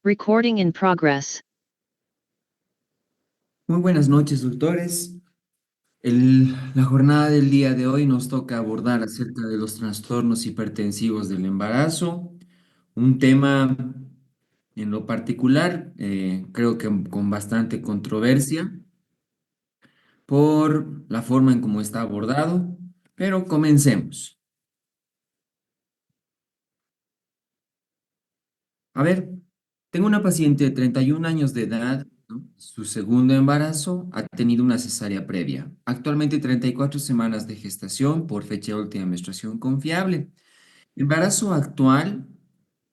Recording in progress. Muy buenas noches, doctores. La jornada del día de hoy nos toca abordar acerca de los trastornos hipertensivos del embarazo, un tema en lo particular, creo que con bastante controversia por la forma en cómo está abordado, pero comencemos. A ver, tengo una paciente de 31 años de edad, ¿no? Su segundo embarazo ha tenido una cesárea previa. Actualmente 34 semanas de gestación por fecha de última menstruación confiable. Embarazo actual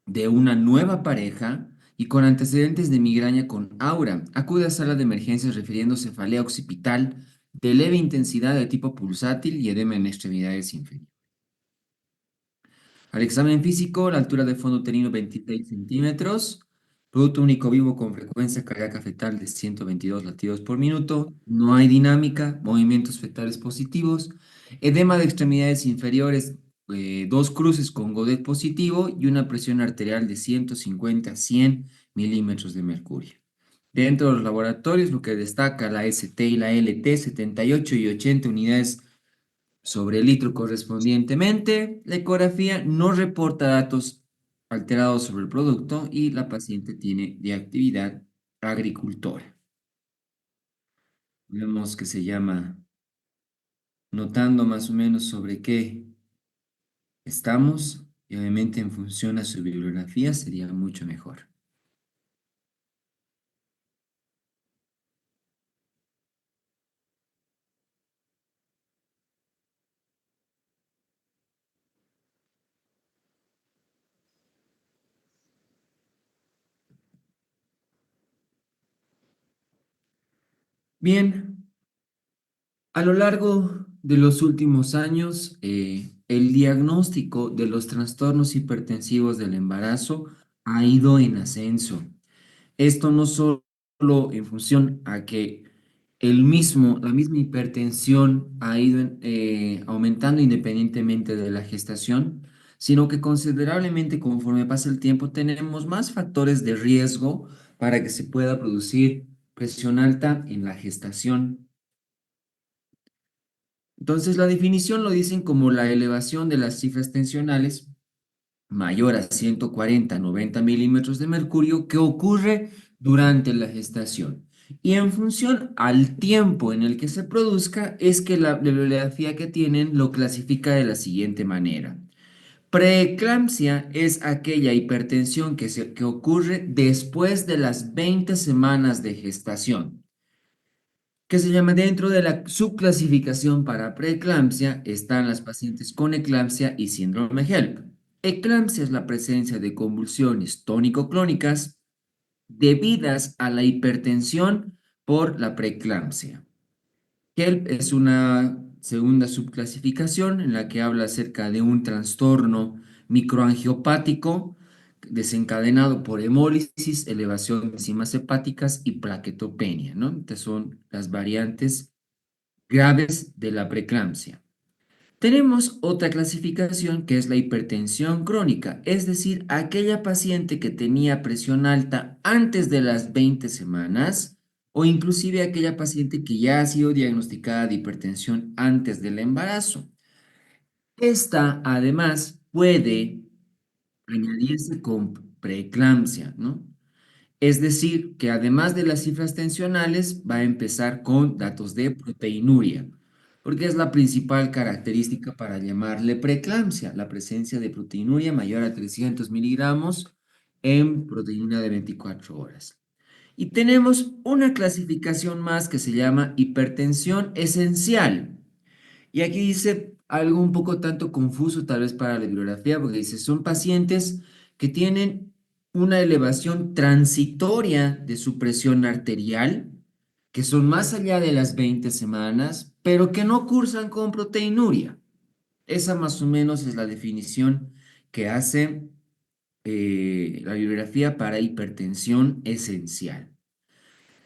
de una nueva pareja y con antecedentes de migraña con aura. Acude a sala de emergencias refiriendo cefalea occipital de leve intensidad de tipo pulsátil y edema en extremidades inferiores. Al examen físico, la altura de fondo uterino 26 centímetros, producto único vivo con frecuencia cardíaca fetal de 122 latidos por minuto, no hay dinámica, movimientos fetales positivos, edema de extremidades inferiores, dos cruces con Godet positivo y una presión arterial de 150 a 100 milímetros de mercurio. Dentro de los laboratorios, lo que destaca la ST y la LT, 78 y 80 unidades sobre el litro correspondientemente. La ecografía no reporta datos alterados sobre el producto y la paciente tiene de actividad agricultora. Vemos que se llama notando más o menos sobre qué estamos y obviamente en función a su bibliografía sería mucho mejor. Bien, a lo largo de los últimos años, el diagnóstico de los trastornos hipertensivos del embarazo ha ido en ascenso. Esto no solo en función a que la misma hipertensión ha ido aumentando independientemente de la gestación, sino que considerablemente conforme pasa el tiempo tenemos más factores de riesgo para que se pueda producir presión alta en la gestación. Entonces, la definición lo dicen como la elevación de las cifras tensionales mayor a 140-90 milímetros de mercurio que ocurre durante la gestación. Y en función al tiempo en el que se produzca, es que la bibliografía que tienen lo clasifica de la siguiente manera. Preeclampsia es aquella hipertensión que ocurre después de las 20 semanas de gestación, que se llama dentro de la subclasificación para preeclampsia, están las pacientes con eclampsia y síndrome HELP. Eclampsia es la presencia de convulsiones tónico-clónicas debidas a la hipertensión por la preeclampsia. HELP es una segunda subclasificación en la que habla acerca de un trastorno microangiopático desencadenado por hemólisis, elevación de enzimas hepáticas y plaquetopenia, ¿no? Estas son las variantes graves de la preeclampsia. Tenemos otra clasificación que es la hipertensión crónica, es decir, aquella paciente que tenía presión alta antes de las 20 semanas o inclusive aquella paciente que ya ha sido diagnosticada de hipertensión antes del embarazo. Esta además puede añadirse con preeclampsia, ¿no? Es decir, que además de las cifras tensionales, va a empezar con datos de proteinuria, porque es la principal característica para llamarle preeclampsia, la presencia de proteinuria mayor a 300 miligramos en proteína de 24 horas. Y tenemos una clasificación más que se llama hipertensión esencial. Y aquí dice algo un poco tanto confuso tal vez para la bibliografía, porque dice, son pacientes que tienen una elevación transitoria de su presión arterial, que son más allá de las 20 semanas, pero que no cursan con proteinuria. Esa más o menos es la definición que hace la bibliografía para hipertensión esencial.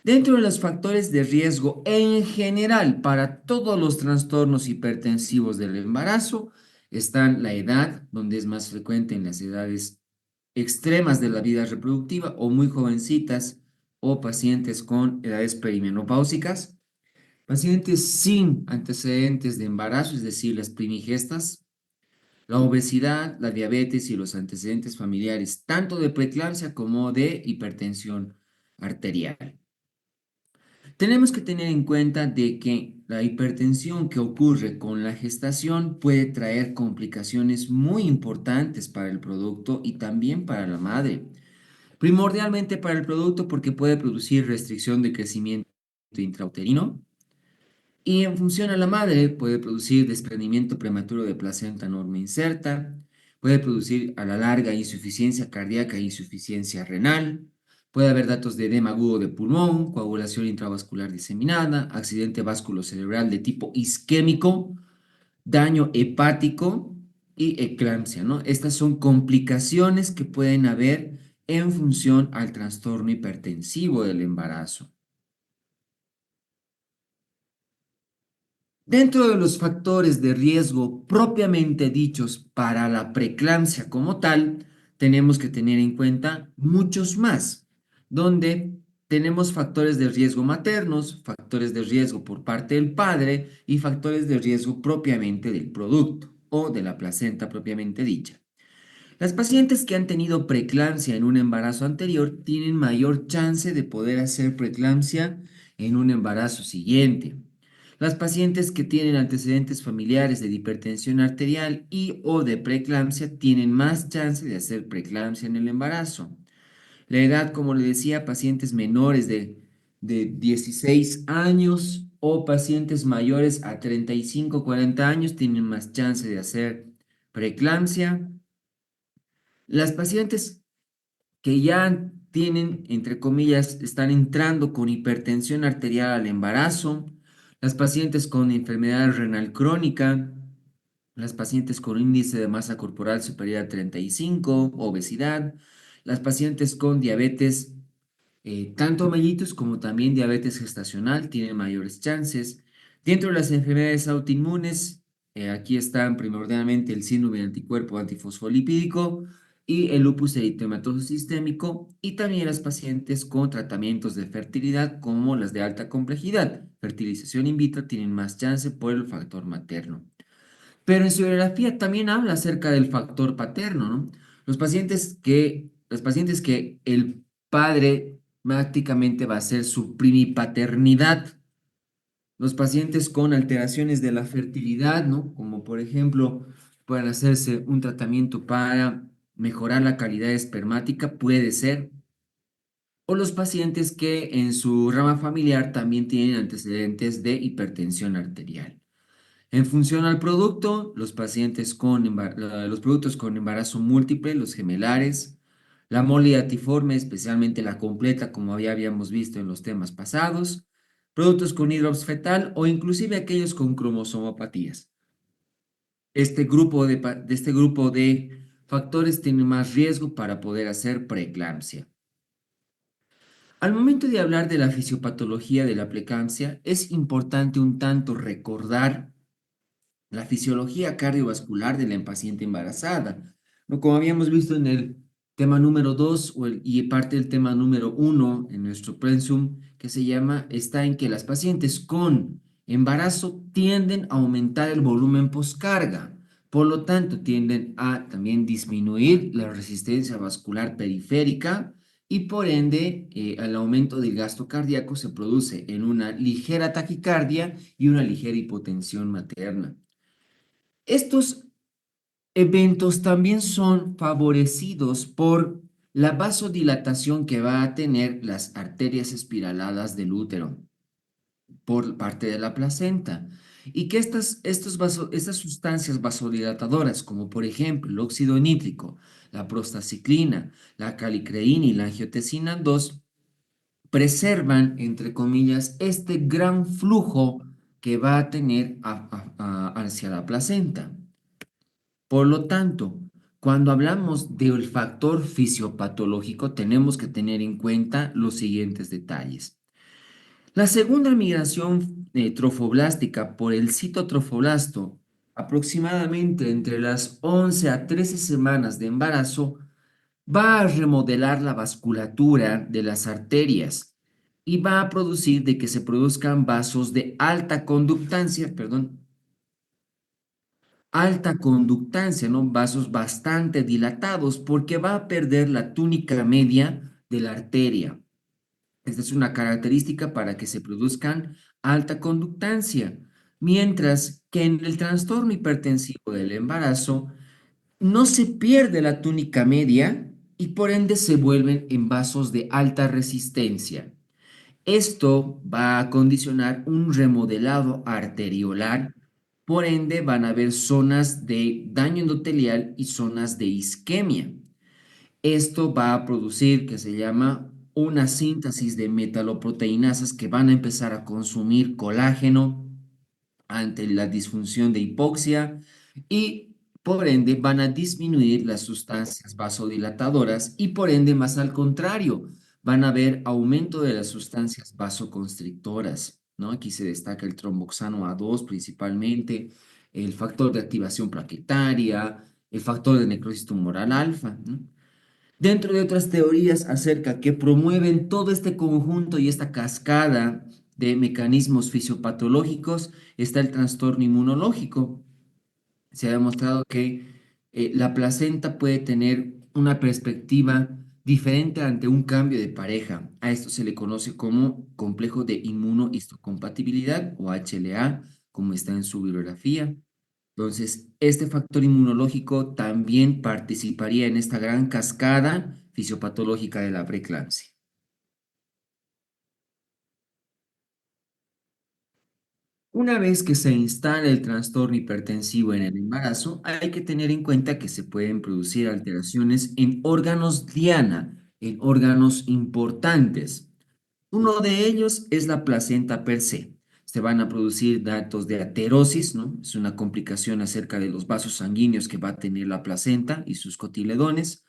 Dentro de los factores de riesgo en general para todos los trastornos hipertensivos del embarazo están la edad, donde es más frecuente en las edades extremas de la vida reproductiva o muy jovencitas o pacientes con edades perimenopáusicas, pacientes sin antecedentes de embarazo, es decir, las primigestas, la obesidad, la diabetes y los antecedentes familiares, tanto de preeclampsia como de hipertensión arterial. Tenemos que tener en cuenta de que la hipertensión que ocurre con la gestación puede traer complicaciones muy importantes para el producto y también para la madre. Primordialmente para el producto porque puede producir restricción de crecimiento intrauterino, y en función a la madre puede producir desprendimiento prematuro de placenta norma inserta, puede producir a la larga insuficiencia cardíaca e insuficiencia renal, puede haber datos de edema agudo de pulmón, coagulación intravascular diseminada, accidente vasculocerebral de tipo isquémico, daño hepático y eclampsia, ¿no? Estas son complicaciones que pueden haber en función al trastorno hipertensivo del embarazo. Dentro de los factores de riesgo propiamente dichos para la preeclampsia como tal, tenemos que tener en cuenta muchos más, donde tenemos factores de riesgo maternos, factores de riesgo por parte del padre y factores de riesgo propiamente del producto o de la placenta propiamente dicha. Las pacientes que han tenido preeclampsia en un embarazo anterior tienen mayor chance de poder hacer preeclampsia en un embarazo siguiente. Las pacientes que tienen antecedentes familiares de hipertensión arterial y o de preeclampsia tienen más chance de hacer preeclampsia en el embarazo. La edad, como le decía, pacientes menores de 16 años o pacientes mayores a 35 40 años tienen más chance de hacer preeclampsia. Las pacientes que ya tienen, entre comillas, están entrando con hipertensión arterial al embarazo, las pacientes con enfermedad renal crónica, las pacientes con índice de masa corporal superior a 35, obesidad, las pacientes con diabetes tanto mellitus como también diabetes gestacional tienen mayores chances. Dentro de las enfermedades autoinmunes, aquí están primordialmente el síndrome de anticuerpo antifosfolipídico y el lupus eritematoso sistémico, y también las pacientes con tratamientos de fertilidad como las de alta complejidad. Fertilización in vitro tienen más chance por el factor materno. Pero en su bibliografía también habla acerca del factor paterno, ¿no? Las pacientes que el padre prácticamente va a ser su primipaternidad, los pacientes con alteraciones de la fertilidad, ¿no? Como por ejemplo, pueden hacerse un tratamiento para mejorar la calidad espermática, puede ser, o los pacientes que en su rama familiar también tienen antecedentes de hipertensión arterial. En función al producto, los productos con embarazo múltiple, los gemelares, la mole especialmente la completa, como ya habíamos visto en los temas pasados, productos con hidrops fetal o inclusive aquellos con cromosomopatías. Este grupo de factores tiene más riesgo para poder hacer preeclampsia. Al momento de hablar de la fisiopatología de la preeclampsia, es importante un tanto recordar la fisiología cardiovascular de la paciente embarazada, ¿no? Como habíamos visto en el tema número 2 y parte del tema número 1 en nuestro pensum, que está en que las pacientes con embarazo tienden a aumentar el volumen poscarga, por lo tanto tienden a también disminuir la resistencia vascular periférica y por ende el aumento del gasto cardíaco se produce en una ligera taquicardia y una ligera hipotensión materna. Estos eventos también son favorecidos por la vasodilatación que va a tener las arterias espiraladas del útero por parte de la placenta y que estas sustancias vasodilatadoras, como por ejemplo el óxido nítrico, la prostaciclina, la calicreína y la angiotensina 2, preservan, entre comillas, este gran flujo que va a tener hacia la placenta. Por lo tanto, cuando hablamos del factor fisiopatológico, tenemos que tener en cuenta los siguientes detalles. La segunda migración trofoblástica por el citotrofoblasto, aproximadamente entre las 11 a 13 semanas de embarazo, va a remodelar la vasculatura de las arterias y va a producir de que se produzcan vasos de alta conductancia, perdón, alta conductancia, ¿no? Vasos bastante dilatados porque va a perder la túnica media de la arteria. Esta es una característica para que se produzcan alta conductancia, mientras que en el trastorno hipertensivo del embarazo no se pierde la túnica media y por ende se vuelven en vasos de alta resistencia. Esto va a condicionar un remodelado arteriolar, por ende van a haber zonas de daño endotelial y zonas de isquemia. Esto va a producir que se llama una síntesis de metaloproteinasas que van a empezar a consumir colágeno ante la disfunción de hipoxia y por ende van a disminuir las sustancias vasodilatadoras y por ende más al contrario, van a haber aumento de las sustancias vasoconstrictoras, ¿no? Aquí se destaca el tromboxano A2 principalmente, el factor de activación plaquetaria, el factor de necrosis tumoral alfa, ¿no? Dentro de otras teorías acerca que promueven todo este conjunto y esta cascada de mecanismos fisiopatológicos está el trastorno inmunológico. Se ha demostrado que la placenta puede tener una perspectiva diferente ante un cambio de pareja. A esto se le conoce como complejo de inmunohistocompatibilidad o HLA, como está en su bibliografía. Entonces, este factor inmunológico también participaría en esta gran cascada fisiopatológica de la preeclampsia. Una vez que se instala el trastorno hipertensivo en el embarazo, hay que tener en cuenta que se pueden producir alteraciones en órganos diana, en órganos importantes. Uno de ellos es la placenta per se. Se van a producir datos de aterosis, ¿no? Es una complicación acerca de los vasos sanguíneos que va a tener la placenta y sus cotiledones.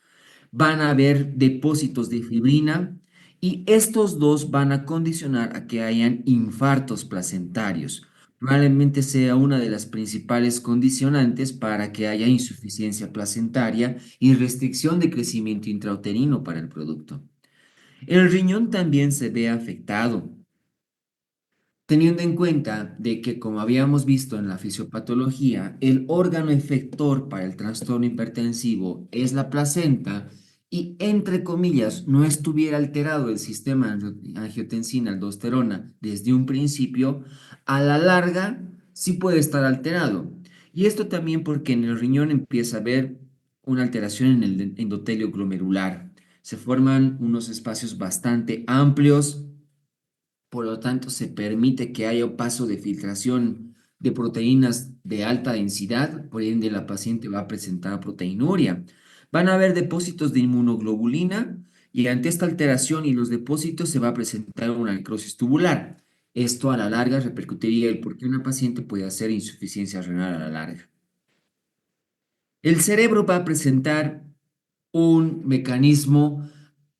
Van a haber depósitos de fibrina y estos dos van a condicionar a que hayan infartos placentarios. Probablemente sea una de las principales condicionantes para que haya insuficiencia placentaria y restricción de crecimiento intrauterino para el producto. El riñón también se ve afectado. Teniendo en cuenta de que, como habíamos visto en la fisiopatología, el órgano efector para el trastorno hipertensivo es la placenta y, entre comillas, no estuviera alterado el sistema angiotensina-aldosterona desde un principio, a la larga sí puede estar alterado. Y esto también porque en el riñón empieza a haber una alteración en el endotelio glomerular. Se forman unos espacios bastante amplios, por lo tanto, se permite que haya paso de filtración de proteínas de alta densidad, por ende la paciente va a presentar proteinuria. Van a haber depósitos de inmunoglobulina y ante esta alteración y los depósitos se va a presentar una necrosis tubular. Esto a la larga repercutiría el por qué una paciente puede hacer insuficiencia renal a la larga. El cerebro va a presentar un mecanismo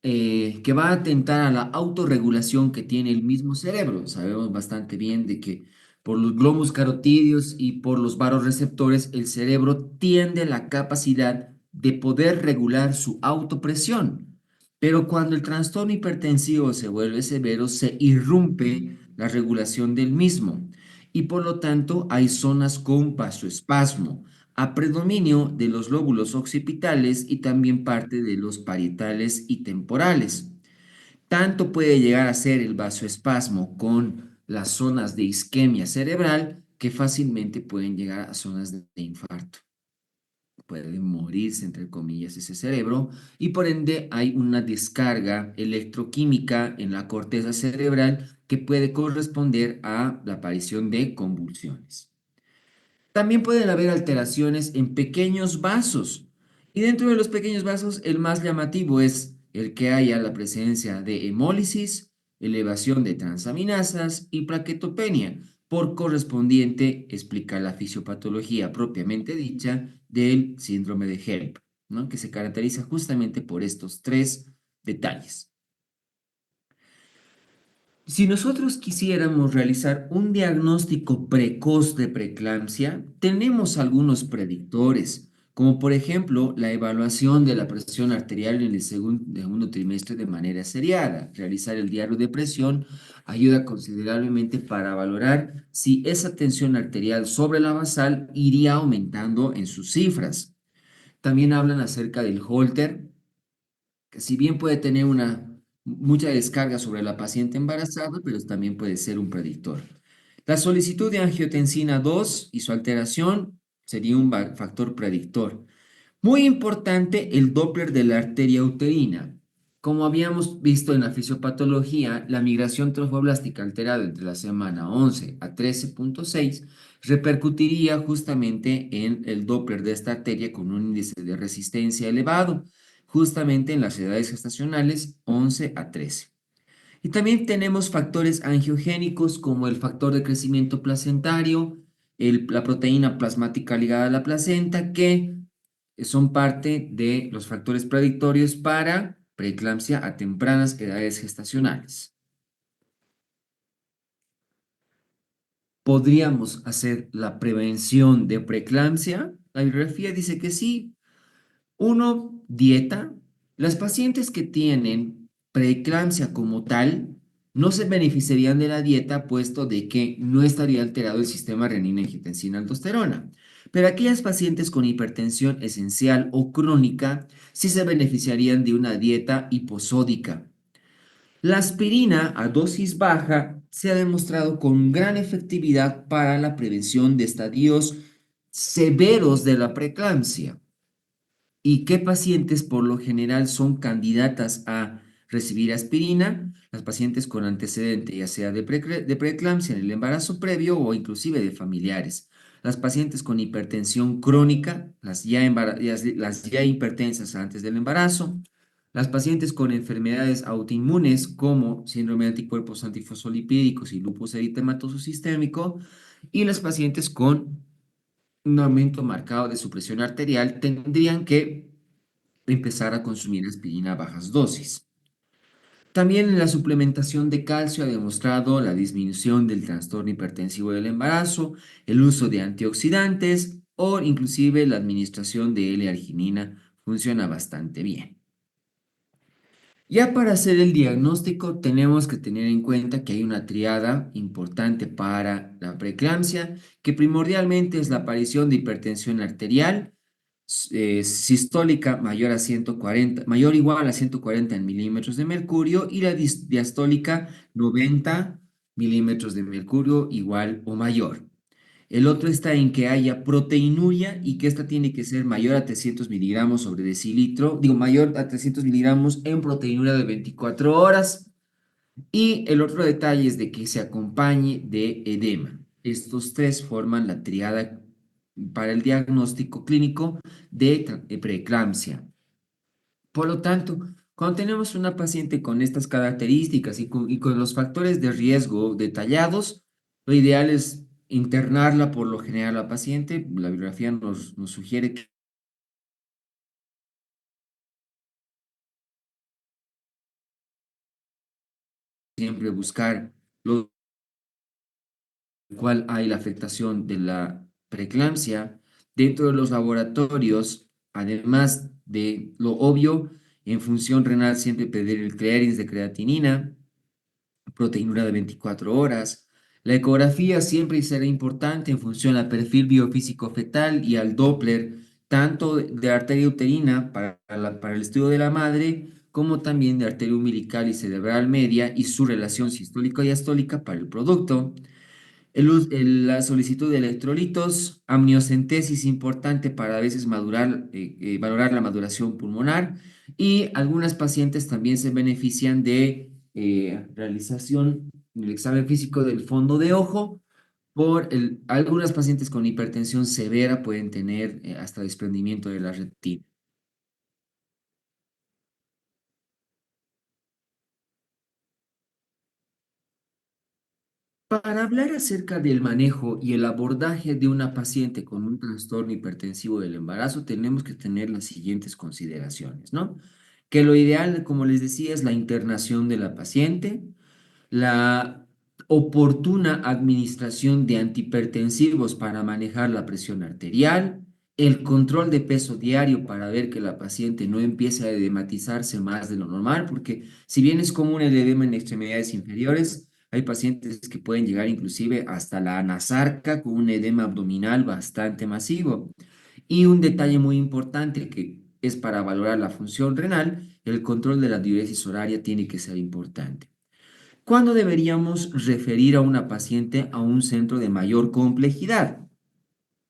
que va a atentar a la autorregulación que tiene el mismo cerebro. Sabemos bastante bien de que por los globos carotídeos y por los vasoreceptores, el cerebro tiene la capacidad de poder regular su autopresión. Pero cuando el trastorno hipertensivo se vuelve severo, se irrumpe la regulación del mismo y por lo tanto hay zonas con vasoespasmo a predominio de los lóbulos occipitales y también parte de los parietales y temporales. Tanto puede llegar a ser el vasoespasmo con las zonas de isquemia cerebral que fácilmente pueden llegar a zonas de infarto. Puede morirse, entre comillas, ese cerebro y por ende hay una descarga electroquímica en la corteza cerebral que puede corresponder a la aparición de convulsiones. También pueden haber alteraciones en pequeños vasos. Y dentro de los pequeños vasos, el más llamativo es el que haya la presencia de hemólisis, elevación de transaminasas y plaquetopenia. Por correspondiente, explica la fisiopatología propiamente dicha del síndrome de HELP, ¿no? Que se caracteriza justamente por estos tres detalles. Si nosotros quisiéramos realizar un diagnóstico precoz de preeclampsia, tenemos algunos predictores, como por ejemplo la evaluación de la presión arterial en el segundo trimestre de manera seriada. Realizar el diario de presión ayuda considerablemente para valorar si esa tensión arterial sobre la basal iría aumentando en sus cifras. También hablan acerca del Holter, que si bien puede tener mucha descarga sobre la paciente embarazada, pero también puede ser un predictor. La solicitud de angiotensina 2 y su alteración sería un factor predictor. Muy importante el Doppler de la arteria uterina. Como habíamos visto en la fisiopatología, la migración trofoblástica alterada entre la semana 11 a 13,6 repercutiría justamente en el Doppler de esta arteria con un índice de resistencia elevado, justamente en las edades gestacionales 11 a 13. Y también tenemos factores angiogénicos como el factor de crecimiento placentario, la proteína plasmática ligada a la placenta, que son parte de los factores predictorios para preeclampsia a tempranas edades gestacionales. ¿Podríamos hacer la prevención de preeclampsia? La bibliografía dice que sí. Uno, dieta. Las pacientes que tienen preeclampsia como tal no se beneficiarían de la dieta puesto de que no estaría alterado el sistema renina-angiotensina-aldosterona. Pero aquellas pacientes con hipertensión esencial o crónica sí se beneficiarían de una dieta hiposódica. La aspirina a dosis baja se ha demostrado con gran efectividad para la prevención de estadios severos de la preeclampsia. ¿Y qué pacientes por lo general son candidatas a recibir aspirina? Las pacientes con antecedente ya sea de preeclampsia en el embarazo previo o inclusive de familiares. Las pacientes con hipertensión crónica, las ya hipertensas antes del embarazo. Las pacientes con enfermedades autoinmunes como síndrome de anticuerpos antifosfolipídicos y lupus eritematoso sistémico. Y las pacientes con un aumento marcado de su presión arterial tendrían que empezar a consumir aspirina a bajas dosis. También la suplementación de calcio ha demostrado la disminución del trastorno hipertensivo del embarazo, el uso de antioxidantes o inclusive la administración de L-arginina funciona bastante bien. Ya para hacer el diagnóstico tenemos que tener en cuenta que hay una triada importante para la preeclampsia, que primordialmente es la aparición de hipertensión arterial, sistólica mayor a 140, mayor o igual a 140 en milímetros de mercurio y la diastólica 90 milímetros de mercurio igual o mayor. El otro está en que haya proteinuria y que esta tiene que ser mayor a 300 miligramos sobre decilitro, digo, mayor a 300 miligramos en proteinuria de 24 horas. Y el otro detalle es de que se acompañe de edema. Estos tres forman la triada para el diagnóstico clínico de preeclampsia. Por lo tanto, cuando tenemos una paciente con estas características y con los factores de riesgo detallados, lo ideal es internarla por lo general a la paciente. La bibliografía nos sugiere que siempre buscar lo cual hay la afectación de la preeclampsia dentro de los laboratorios, además de lo obvio, en función renal siempre pedir el clearance de creatinina, proteinura de 24 horas. La ecografía siempre será importante en función al perfil biofísico fetal y al Doppler, tanto de arteria uterina para el estudio de la madre, como también de arteria umbilical y cerebral media y su relación sistólico-diastólica para el producto. La solicitud de electrolitos, amniocentesis importante para a veces valorar la maduración pulmonar y algunas pacientes también se benefician de realización del examen físico del fondo de ojo. Algunas pacientes con hipertensión severa pueden tener hasta desprendimiento de la retina. Para hablar acerca del manejo y el abordaje de una paciente con un trastorno hipertensivo del embarazo, tenemos que tener las siguientes consideraciones, ¿no? Que lo ideal, como les decía, es la internación de la paciente, la oportuna administración de antihipertensivos para manejar la presión arterial, el control de peso diario para ver que la paciente no empiece a edematizarse más de lo normal, porque si bien es común el edema en extremidades inferiores, hay pacientes que pueden llegar inclusive hasta la anasarca con un edema abdominal bastante masivo. Y un detalle muy importante que es para valorar la función renal, el control de la diuresis horaria tiene que ser importante. ¿Cuándo deberíamos referir a una paciente a un centro de mayor complejidad?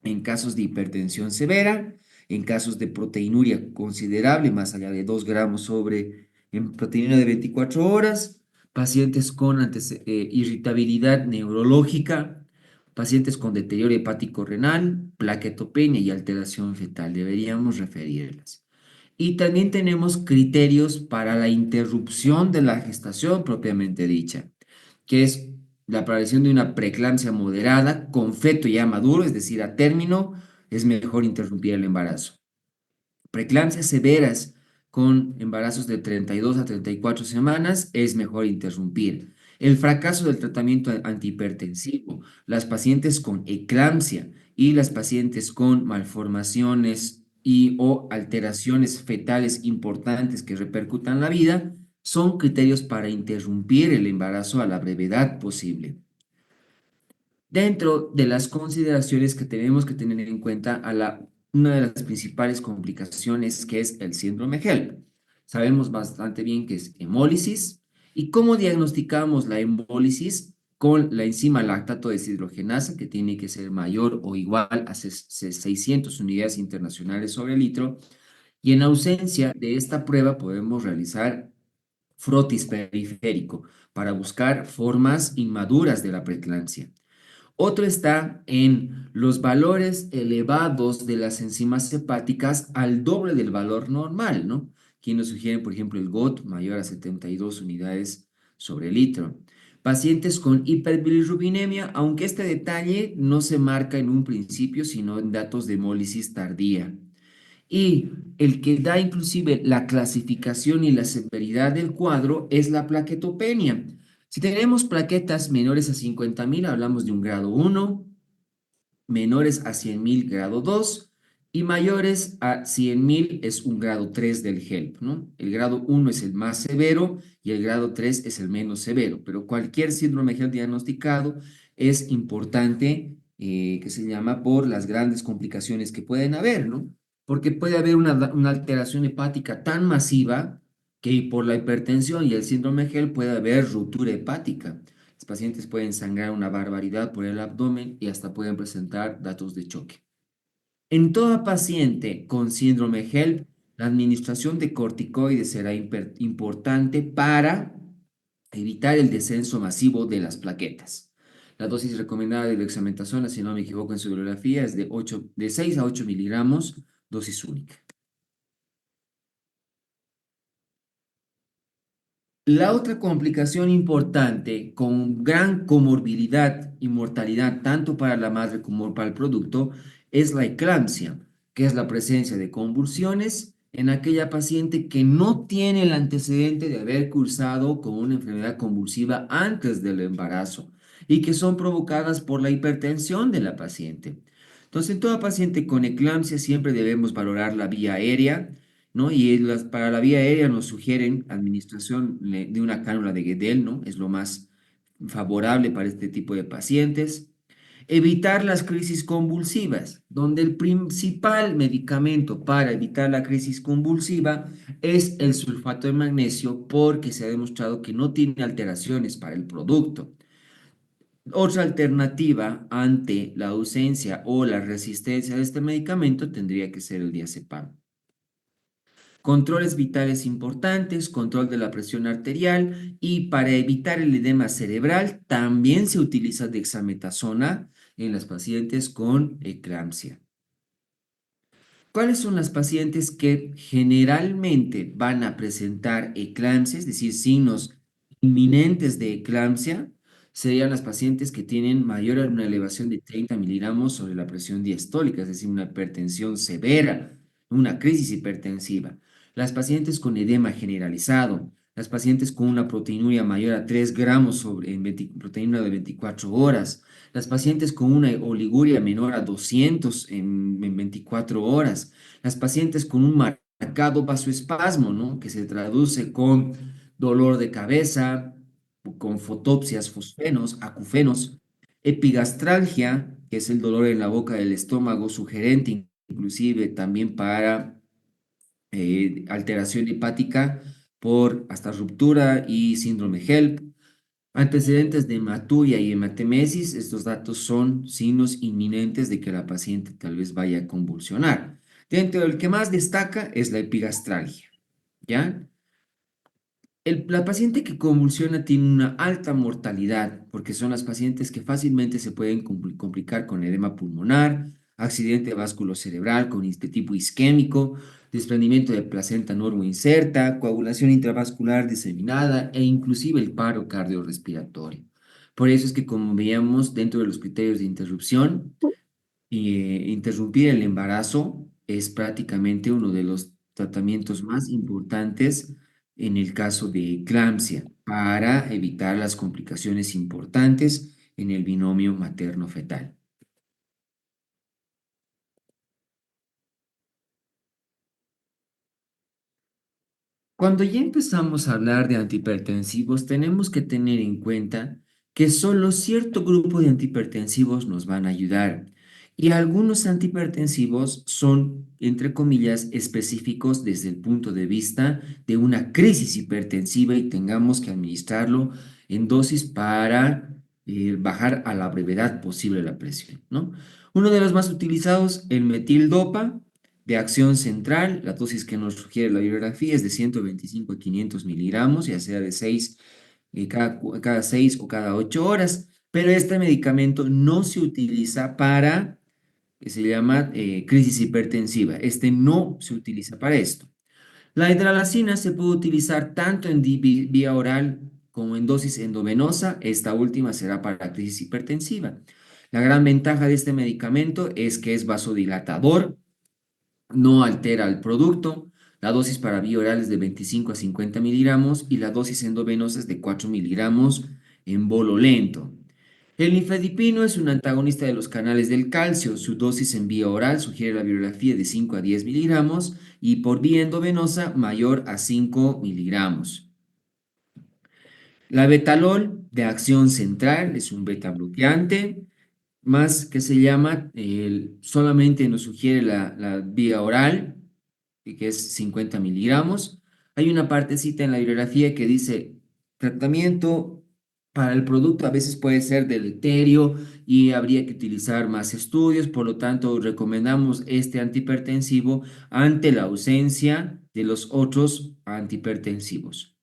En casos de hipertensión severa, en casos de proteinuria considerable, más allá de 2 gramos sobre en proteína de 24 horas, pacientes con irritabilidad neurológica, pacientes con deterioro hepático renal, plaquetopenia y alteración fetal, deberíamos referirlas. Y también tenemos criterios para la interrupción de la gestación propiamente dicha, que es la aparición de una preeclampsia moderada con feto ya maduro, es decir, a término, es mejor interrumpir el embarazo. Preeclampsias severas con embarazos de 32 a 34 semanas es mejor interrumpir. El fracaso del tratamiento antihipertensivo, las pacientes con eclampsia y las pacientes con malformaciones y o alteraciones fetales importantes que repercutan la vida, son criterios para interrumpir el embarazo a la brevedad posible. Dentro de las consideraciones que tenemos que tener en cuenta una de las principales complicaciones que es el síndrome HELP. Sabemos bastante bien que es hemólisis y cómo diagnosticamos la hemólisis con la enzima lactato deshidrogenasa que tiene que ser mayor o igual a 600 unidades internacionales sobre litro y en ausencia de esta prueba podemos realizar frotis periférico para buscar formas inmaduras de la preeclampsia. Otro está en los valores elevados de las enzimas hepáticas al doble del valor normal, ¿no? Aquí nos sugieren, por ejemplo, el GOT mayor a 72 unidades sobre litro. Pacientes con hiperbilirrubinemia, aunque este detalle no se marca en un principio, sino en datos de hemólisis tardía. Y el que da inclusive la clasificación y la severidad del cuadro es la plaquetopenia. Si tenemos plaquetas menores a 50.000, hablamos de un grado 1, menores a 100.000, grado 2, y mayores a 100.000 es un grado 3 del HELP, ¿no? El grado 1 es el más severo y el grado 3 es el menos severo, pero cualquier síndrome HELP diagnosticado es importante, que se llama por las grandes complicaciones que pueden haber, ¿no? Porque puede haber una alteración hepática tan masiva que por la hipertensión y el síndrome HELP puede haber ruptura hepática. Los pacientes pueden sangrar una barbaridad por el abdomen y hasta pueden presentar datos de choque. En toda paciente con síndrome HELP, la administración de corticoides será importante para evitar el descenso masivo de las plaquetas. La dosis recomendada de dexametasona, si no me equivoco en su bibliografía, es de 6 a 8 miligramos, dosis única. La otra complicación importante con gran comorbilidad y mortalidad tanto para la madre como para el producto es la eclampsia, que es la presencia de convulsiones en aquella paciente que no tiene el antecedente de haber cursado con una enfermedad convulsiva antes del embarazo y que son provocadas por la hipertensión de la paciente. Entonces, en toda paciente con eclampsia siempre debemos valorar la vía aérea, ¿no? Y para la vía aérea nos sugieren administración de una cánula de Guedel, ¿no? Es lo más favorable para este tipo de pacientes. Evitar las crisis convulsivas, donde el principal medicamento para evitar la crisis convulsiva es el sulfato de magnesio, porque se ha demostrado que no tiene alteraciones para el producto. Otra alternativa ante la ausencia o la resistencia de este medicamento tendría que ser el diazepam. Controles vitales importantes, control de la presión arterial y para evitar el edema cerebral también se utiliza dexametasona en las pacientes con eclampsia. ¿Cuáles son las pacientes que generalmente van a presentar eclampsia, es decir, signos inminentes de eclampsia? Serían las pacientes que tienen una elevación de 30 miligramos sobre la presión diastólica, es decir, una hipertensión severa, una crisis hipertensiva. Las pacientes con edema generalizado, las pacientes con una proteinuria mayor a 3 gramos sobre proteína de 24 horas, las pacientes con una oliguria menor a 200 en 24 horas, las pacientes con un marcado vasoespasmo, ¿no? Que se traduce con dolor de cabeza, con fotopsias, fosfenos, acufenos, epigastralgia, que es el dolor en la boca del estómago, sugerente inclusive también para alteración hepática por hasta ruptura y síndrome HELP. Antecedentes de hematuria y hematemesis, estos datos son signos inminentes de que la paciente tal vez vaya a convulsionar. Dentro del que más destaca es la epigastralgia, ¿ya? La paciente que convulsiona tiene una alta mortalidad porque son las pacientes que fácilmente se pueden complicar con edema pulmonar, accidente vasculocerebral con de tipo isquémico, desprendimiento de placenta normoinserta, coagulación intravascular diseminada e inclusive el paro cardiorrespiratorio. Por eso es que, como veíamos dentro de los criterios de interrupción, interrumpir el embarazo es prácticamente uno de los tratamientos más importantes en el caso de eclampsia para evitar las complicaciones importantes en el binomio materno-fetal. Cuando ya empezamos a hablar de antihipertensivos, tenemos que tener en cuenta que solo cierto grupo de antihipertensivos nos van a ayudar y algunos antihipertensivos son, entre comillas, específicos desde el punto de vista de una crisis hipertensiva y tengamos que administrarlo en dosis para bajar a la brevedad posible la presión, ¿no? Uno de los más utilizados, el metildopa, de acción central, la dosis que nos sugiere la bibliografía es de 125 a 500 miligramos, ya sea de 6 cada 6 o cada 8 horas, pero este medicamento no se utiliza para, que se llama crisis hipertensiva. Este no se utiliza para esto. La hidralacina se puede utilizar tanto en vía oral como en dosis endovenosa. Esta última será para crisis hipertensiva. La gran ventaja de este medicamento es que es vasodilatador, no altera el producto. La dosis para vía oral es de 25 a 50 miligramos y la dosis endovenosa es de 4 miligramos en bolo lento. El nifedipino es un antagonista de los canales del calcio. Su dosis en vía oral sugiere la bibliografía de 5 a 10 miligramos y por vía endovenosa mayor a 5 miligramos. La betalol de acción central es un beta bloqueante más que se llama, solamente nos sugiere la vía oral, y que es 50 miligramos. Hay una partecita en la bibliografía que dice tratamiento para el producto a veces puede ser deleterio y habría que utilizar más estudios, por lo tanto recomendamos este antihipertensivo ante la ausencia de los otros antihipertensivos.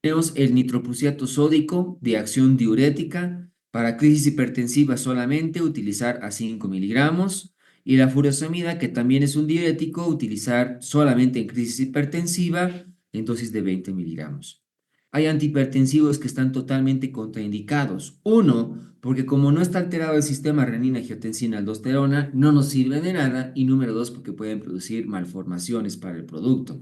Tenemos el nitroprusiato sódico de acción diurética para crisis hipertensiva solamente utilizar a 5 miligramos y la furosemida que también es un diurético utilizar solamente en crisis hipertensiva en dosis de 20 miligramos. Hay antihipertensivos que están totalmente contraindicados. Uno, porque como no está alterado el sistema renina-angiotensina-aldosterona, no nos sirve de nada. Y número dos, porque pueden producir malformaciones para el producto.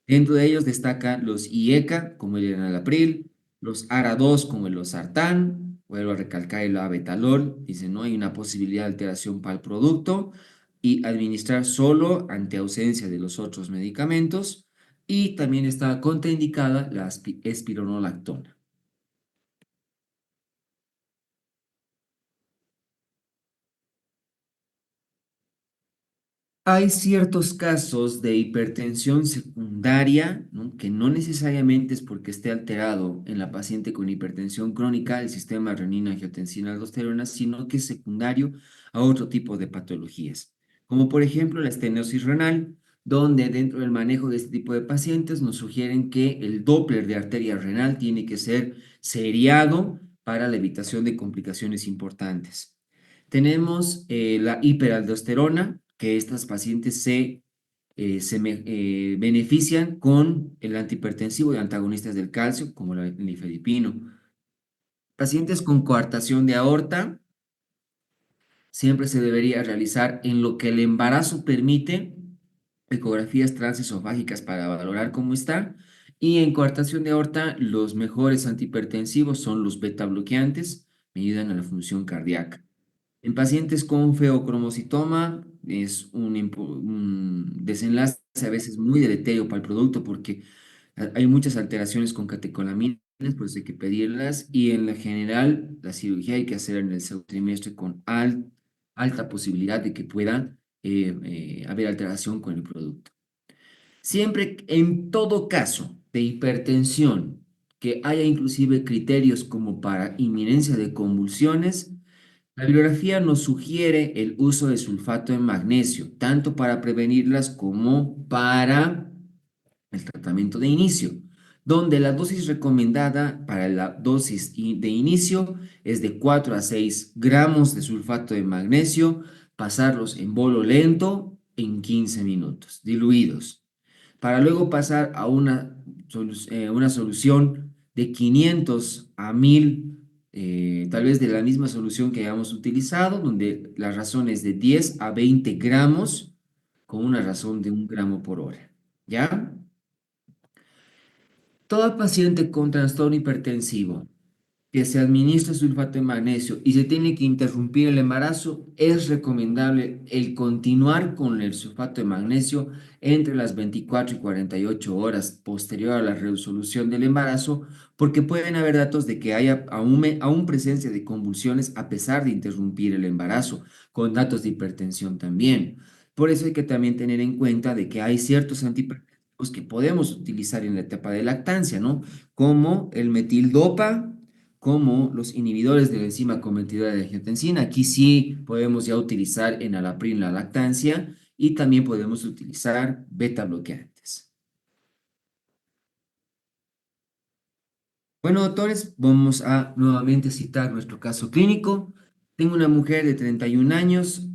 Dentro de ellos destacan los IECA, como el enalapril, los ARA2, como el losartán, vuelvo a recalcar el abetalol, dice, no hay una posibilidad de alteración para el producto, y administrar solo ante ausencia de los otros medicamentos, y también está contraindicada la espironolactona. Hay ciertos casos de hipertensión secundaria, ¿no? Que no necesariamente es porque esté alterado en la paciente con hipertensión crónica el sistema renina-angiotensina-aldosterona, sino que es secundario a otro tipo de patologías, como por ejemplo la estenosis renal, donde dentro del manejo de este tipo de pacientes nos sugieren que el Doppler de arteria renal tiene que ser seriado para la evitación de complicaciones importantes. Tenemos la hiperaldosterona, que estas pacientes se benefician con el antihipertensivo y antagonistas del calcio, como el nifedipino. Pacientes con coartación de aorta, siempre se debería realizar en lo que el embarazo permite, ecografías transesofágicas para valorar cómo está. Y en coartación de aorta, los mejores antihipertensivos son los beta bloqueantes, me ayudan a la función cardíaca. En pacientes con feocromocitoma es un desenlace a veces muy deleterio para el producto porque hay muchas alteraciones con catecolaminas, pues hay que pedirlas y en la general la cirugía hay que hacer en el segundo trimestre con alta posibilidad de que pueda haber alteración con el producto. Siempre, en todo caso de hipertensión, que haya inclusive criterios como para inminencia de convulsiones, la bibliografía nos sugiere el uso de sulfato de magnesio, tanto para prevenirlas como para el tratamiento de inicio, donde la dosis recomendada para la dosis de inicio es de 4 a 6 gramos de sulfato de magnesio, pasarlos en bolo lento en 15 minutos, diluidos para luego pasar a una solución de 500 a 1000, tal vez de la misma solución que hayamos utilizado, donde la razón es de 10 a 20 gramos, con una razón de 1 gramo por hora. ¿Ya? Todo paciente con trastorno hipertensivo que se administra sulfato de magnesio y se tiene que interrumpir el embarazo, es recomendable el continuar con el sulfato de magnesio entre las 24 y 48 horas posterior a la resolución del embarazo, porque pueden haber datos de que haya aún presencia de convulsiones a pesar de interrumpir el embarazo, con datos de hipertensión también. Por eso hay que también tener en cuenta de que hay ciertos antihipertensivos que podemos utilizar en la etapa de lactancia, ¿no? Como el metildopa, como los inhibidores de la enzima convertidora de angiotensina. Aquí sí podemos ya utilizar enalapril la lactancia y también podemos utilizar beta bloqueantes. Bueno, doctores, vamos a nuevamente citar nuestro caso clínico. Tengo una mujer de 31 años,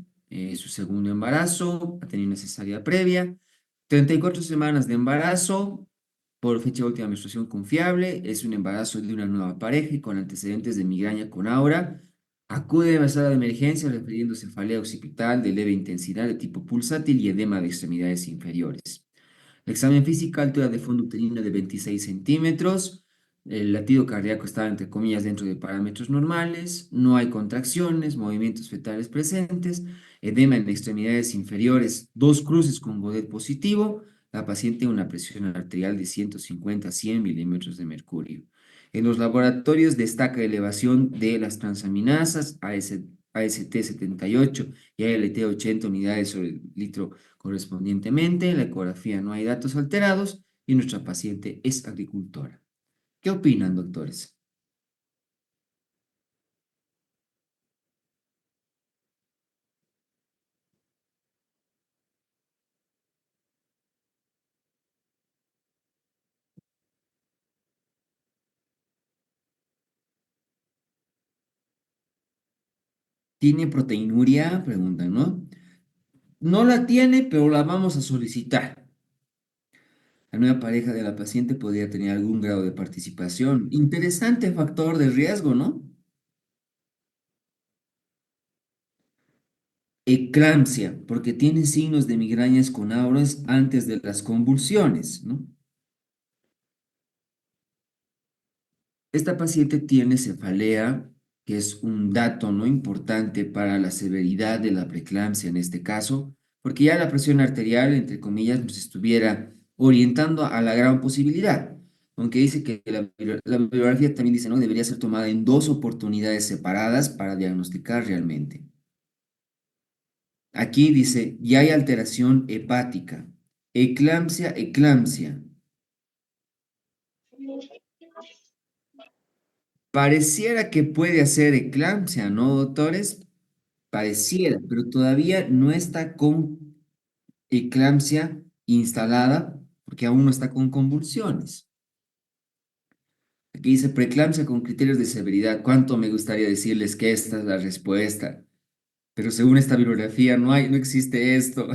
su segundo embarazo, ha tenido una cesárea previa, 34 semanas de embarazo, por fecha de última menstruación confiable, es un embarazo de una nueva pareja y con antecedentes de migraña con aura. Acude a la sala de emergencia refiriendo cefalea occipital de leve intensidad de tipo pulsátil y edema de extremidades inferiores. El examen físico, altura de fondo uterino de 26 centímetros. El latido cardíaco está, entre comillas, dentro de parámetros normales. No hay contracciones, movimientos fetales presentes. Edema en extremidades inferiores, dos cruces con Godet positivo. La paciente una presión arterial de 150 a 100 milímetros de mercurio. En los laboratorios destaca elevación de las transaminasas, AST 78 y ALT 80 unidades sobre el litro correspondientemente. En la ecografía no hay datos alterados y nuestra paciente es agricultora. ¿Qué opinan, doctores? ¿Tiene proteinuria? Preguntan, ¿no? No la tiene, pero la vamos a solicitar. La nueva pareja de la paciente podría tener algún grado de participación. Interesante factor de riesgo, ¿no? Eclampsia, porque tiene signos de migrañas con auras antes de las convulsiones, ¿no? Esta paciente tiene cefalea, que es un dato no importante para la severidad de la preeclampsia en este caso, porque ya la presión arterial, entre comillas, nos estuviera orientando a la gran posibilidad, aunque dice que la bibliografía también dice, ¿no? Debería ser tomada en dos oportunidades separadas para diagnosticar realmente. Aquí dice, ya hay alteración hepática, eclampsia, eclampsia. Pareciera que puede hacer eclampsia, ¿no, doctores? Pareciera, pero todavía no está con eclampsia instalada porque aún no está con convulsiones. Aquí dice preeclampsia con criterios de severidad. ¿Cuánto me gustaría decirles que esta es la respuesta? Pero según esta bibliografía no existe esto.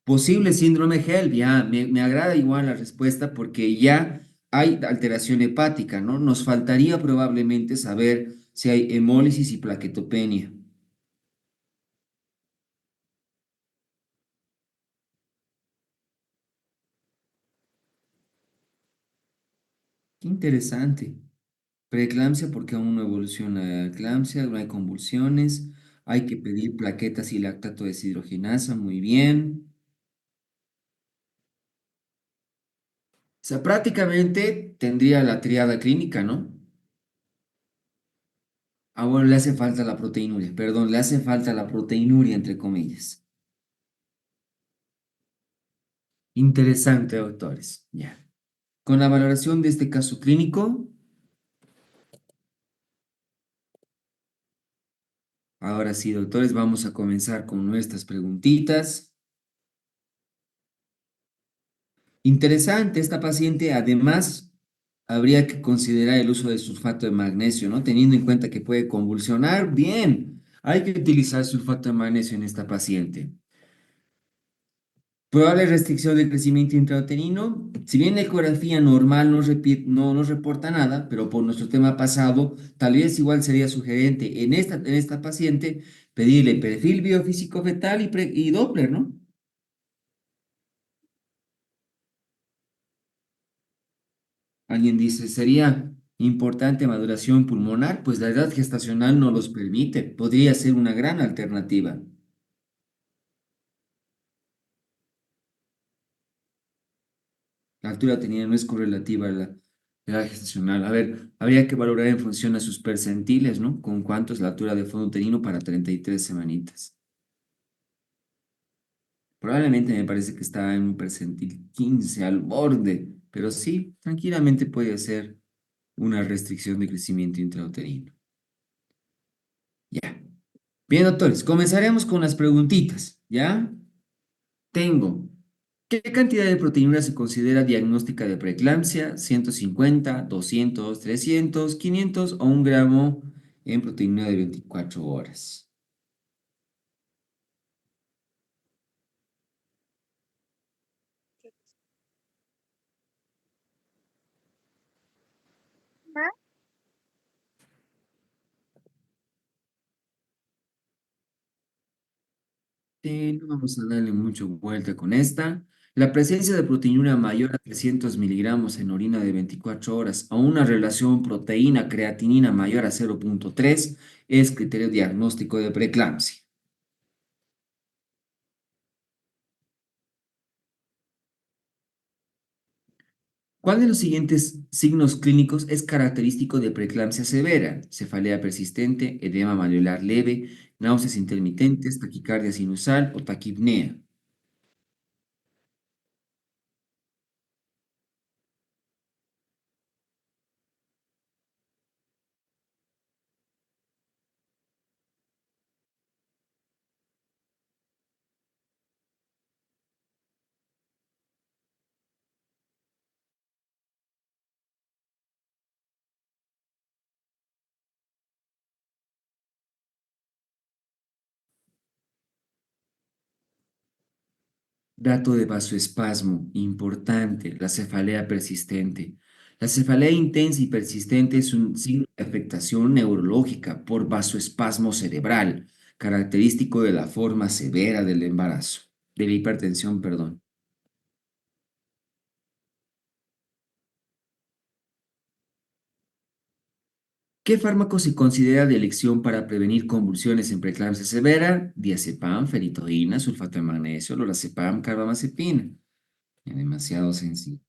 Posible síndrome HELP, ya, me agrada igual la respuesta porque ya hay alteración hepática, ¿no? Nos faltaría probablemente saber si hay hemólisis y plaquetopenia. Qué interesante. Preeclampsia porque aún no evoluciona a eclampsia, no hay convulsiones, hay que pedir plaquetas y lactato deshidrogenasa, muy bien. O sea, prácticamente tendría la triada clínica, ¿no? Ah, bueno, le hace falta la proteinuria, perdón, le hace falta la proteinuria, entre comillas. Interesante, doctores. Ya. Con la valoración de este caso clínico, ahora sí, doctores, vamos a comenzar con nuestras preguntitas. Interesante, esta paciente además habría que considerar el uso de sulfato de magnesio, ¿no? Teniendo en cuenta que puede convulsionar, bien, hay que utilizar sulfato de magnesio en esta paciente. Probable restricción del crecimiento intrauterino. Si bien la ecografía normal no nos reporta nada, pero por nuestro tema pasado, tal vez igual sería sugerente en esta paciente pedirle perfil biofísico fetal y Doppler, ¿no? Alguien dice, sería importante maduración pulmonar, pues la edad gestacional no los permite. Podría ser una gran alternativa. La altura tenida no es correlativa a la edad gestacional. A ver, habría que valorar en función a sus percentiles, ¿no? Con cuánto es la altura de fondo uterino para 33 semanitas. Probablemente me parece que está en un percentil 15 al borde, pero sí, tranquilamente puede ser una restricción de crecimiento intrauterino. Ya. Bien, doctores, comenzaremos con las preguntitas, ¿ya? Tengo, ¿qué cantidad de proteína se considera diagnóstica de preeclampsia? 150, 200, 300, 500 o 1 gramo en proteína de 24 horas. No vamos a darle mucho vuelta con esta. La presencia de proteína mayor a 300 miligramos en orina de 24 horas a una relación proteína-creatinina mayor a 0,3 es criterio diagnóstico de preeclampsia. ¿Cuál de los siguientes signos clínicos es característico de preeclampsia severa? Cefalea persistente, edema malular leve, náuseas intermitentes, taquicardia sinusal o taquipnea. Dato de vasoespasmo, importante, la cefalea persistente. La cefalea intensa y persistente es un signo de afectación neurológica por vasoespasmo cerebral, característico de la forma severa del embarazo, de la hipertensión, perdón. ¿Qué fármaco se considera de elección para prevenir convulsiones en preeclampsia severa? Diazepam, ferritina, sulfato de magnesio, lorazepam, carbamazepina. Demasiado sencillo.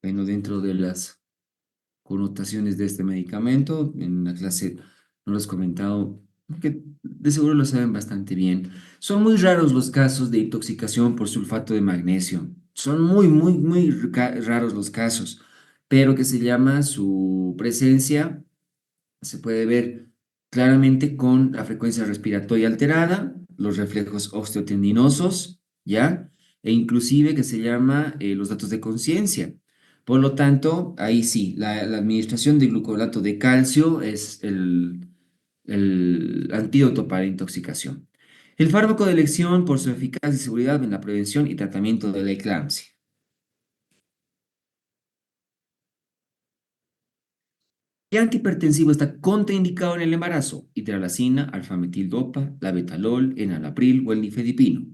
Bueno, dentro de las connotaciones de este medicamento, en la clase no lo has comentado, que de seguro lo saben bastante bien. Son muy raros los casos de intoxicación por sulfato de magnesio. Son muy raros los casos, pero que se llama su presencia se puede ver claramente con la frecuencia respiratoria alterada, los reflejos osteotendinosos, ¿ya? E inclusive que se llama los datos de conciencia. Por lo tanto, ahí sí, la administración de glucolato de calcio es el antídoto para intoxicación. El fármaco de elección por su eficacia y seguridad en la prevención y tratamiento de la eclampsia. ¿Qué antihipertensivo está contraindicado en el embarazo? Hidralazina, alfametildopa, labetalol, enalapril o el nifedipino.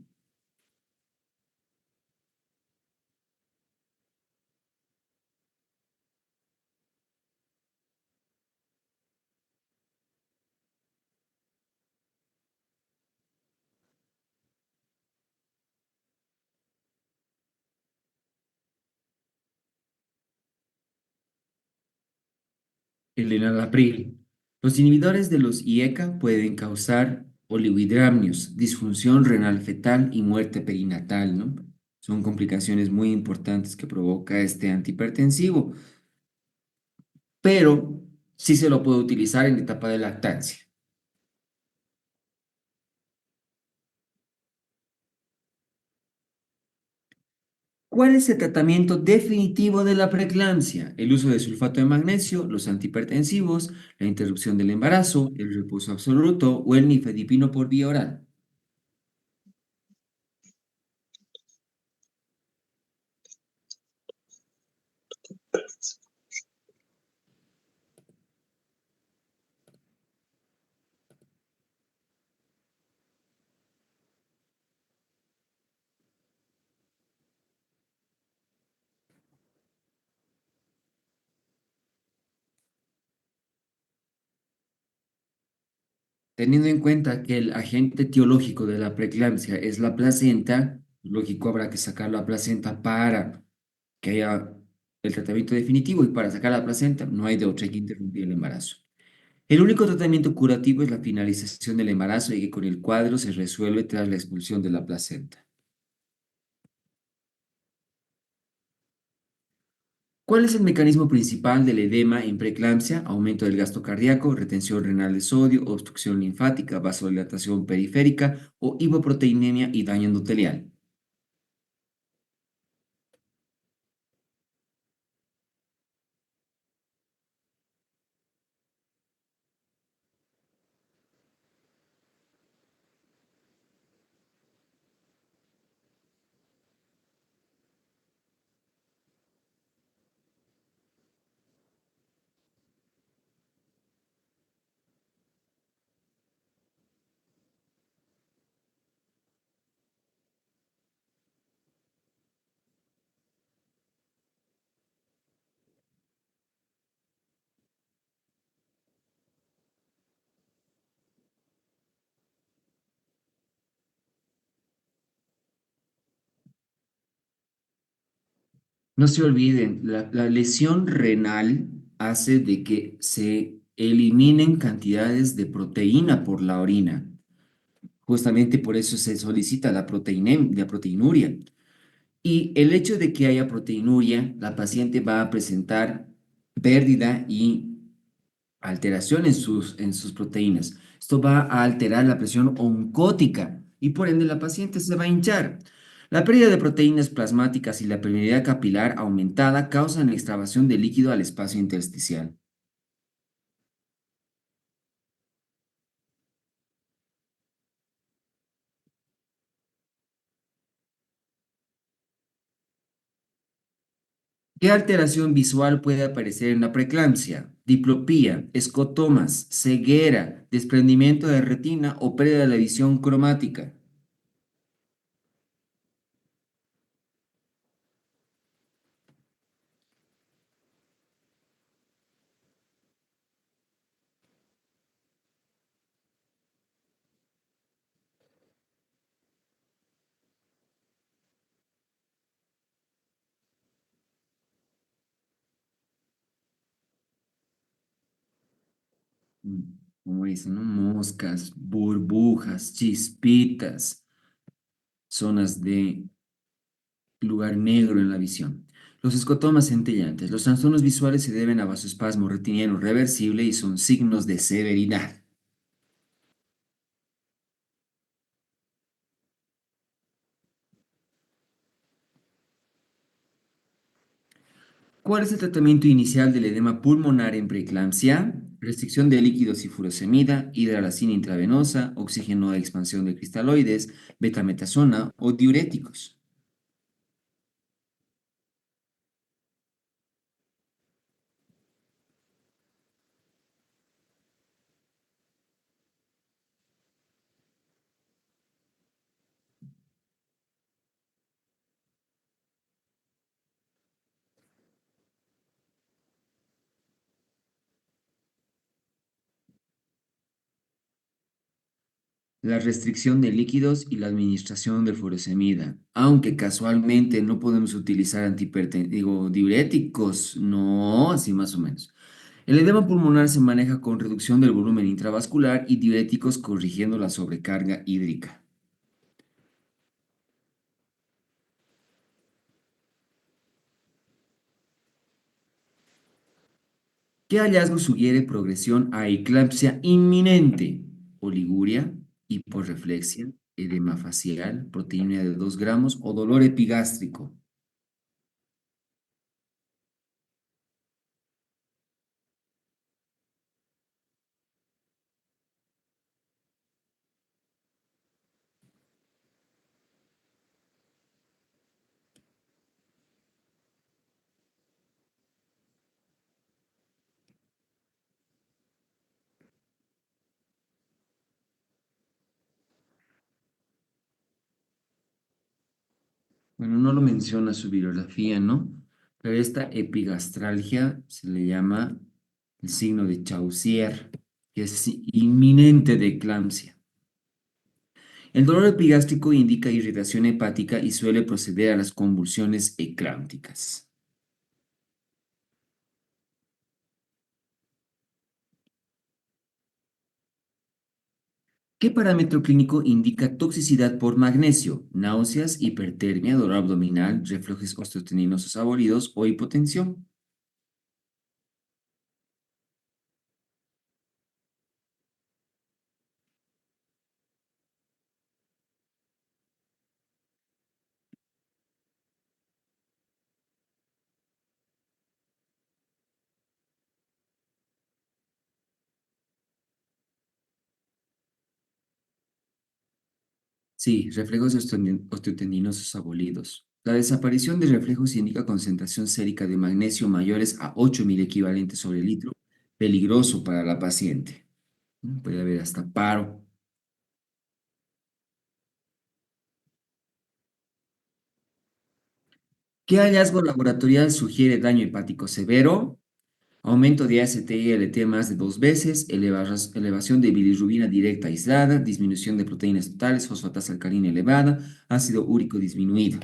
El enalapril. Los inhibidores de los IECA pueden causar oligohidramnios, disfunción renal fetal y muerte perinatal, ¿no? Son complicaciones muy importantes que provoca este antihipertensivo, pero sí se lo puede utilizar en etapa de lactancia. ¿Cuál es el tratamiento definitivo de la preeclampsia? El uso de sulfato de magnesio, los antihipertensivos, la interrupción del embarazo, el reposo absoluto o el nifedipino por vía oral. Teniendo en cuenta que el agente etiológico de la preeclampsia es la placenta, lógico habrá que sacar la placenta para que haya el tratamiento definitivo y para sacar la placenta no hay de otra, hay que interrumpir el embarazo. El único tratamiento curativo es la finalización del embarazo y que con el cuadro se resuelve tras la expulsión de la placenta. ¿Cuál es el mecanismo principal del edema en preeclampsia? Aumento del gasto cardíaco, retención renal de sodio, obstrucción linfática, vasodilatación periférica o hipoproteinemia y daño endotelial. No se olviden, la lesión renal hace de que se eliminen cantidades de proteína por la orina. Justamente por eso se solicita la proteinuria. Y el hecho de que haya proteinuria, la paciente va a presentar pérdida y alteración en sus proteínas. Esto va a alterar la presión oncótica y por ende la paciente se va a hinchar. La pérdida de proteínas plasmáticas y la permeabilidad capilar aumentada causan la extravasación de líquido al espacio intersticial. ¿Qué alteración visual puede aparecer en la preeclampsia? Diplopía, escotomas, ceguera, desprendimiento de retina o pérdida de la visión cromática. Mm, Como dicen, ¿no? Moscas, burbujas, chispitas, zonas de lugar negro en la visión. Los escotomas centellantes. Los trastornos visuales se deben a vasoespasmo retiniano reversible y son signos de severidad. ¿Cuál es el tratamiento inicial del edema pulmonar en preeclampsia? Restricción de líquidos y furosemida, hidralazina intravenosa, oxígeno de expansión de cristaloides, betametasona o diuréticos. La restricción de líquidos y la administración de furosemida. Aunque casualmente no podemos utilizar digo, diuréticos, no, así más o menos. El edema pulmonar se maneja con reducción del volumen intravascular y diuréticos corrigiendo la sobrecarga hídrica. ¿Qué hallazgo sugiere progresión a eclampsia inminente? Oliguria, hiporreflexia, edema facial, proteína de 2 gramos o dolor epigástrico. Bueno, no lo menciona su bibliografía, ¿no? Pero esta epigastralgia se le llama el signo de Chaucier, que es inminente de eclampsia. El dolor epigástrico indica irritación hepática y suele proceder a las convulsiones eclámpticas. ¿Qué parámetro clínico indica toxicidad por magnesio? Náuseas, hipertermia, dolor abdominal, reflujos osteotendinosos abolidos o hipotensión. Sí, reflejos osteotendinosos abolidos. La desaparición de reflejos indica concentración sérica de magnesio mayores a 8.000 equivalentes sobre litro, peligroso para la paciente. Puede haber hasta paro. ¿Qué hallazgo laboratorial sugiere daño hepático severo? Aumento de AST y LT más de 2 veces, elevación de bilirrubina directa aislada, disminución de proteínas totales, fosfatasa alcalina elevada, ácido úrico disminuido.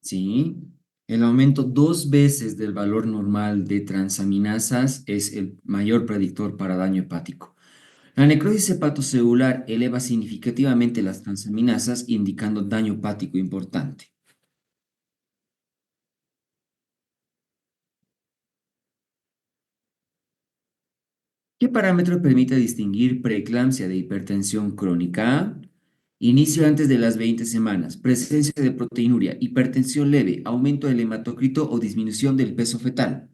Sí, el aumento 2 veces del valor normal de transaminasas es el mayor predictor para daño hepático. La necrosis hepatocelular eleva significativamente las transaminasas, indicando daño hepático importante. ¿Qué parámetro permite distinguir preeclampsia de hipertensión crónica? Inicio antes de las 20 semanas, presencia de proteinuria, hipertensión leve, aumento del hematocrito o disminución del peso fetal.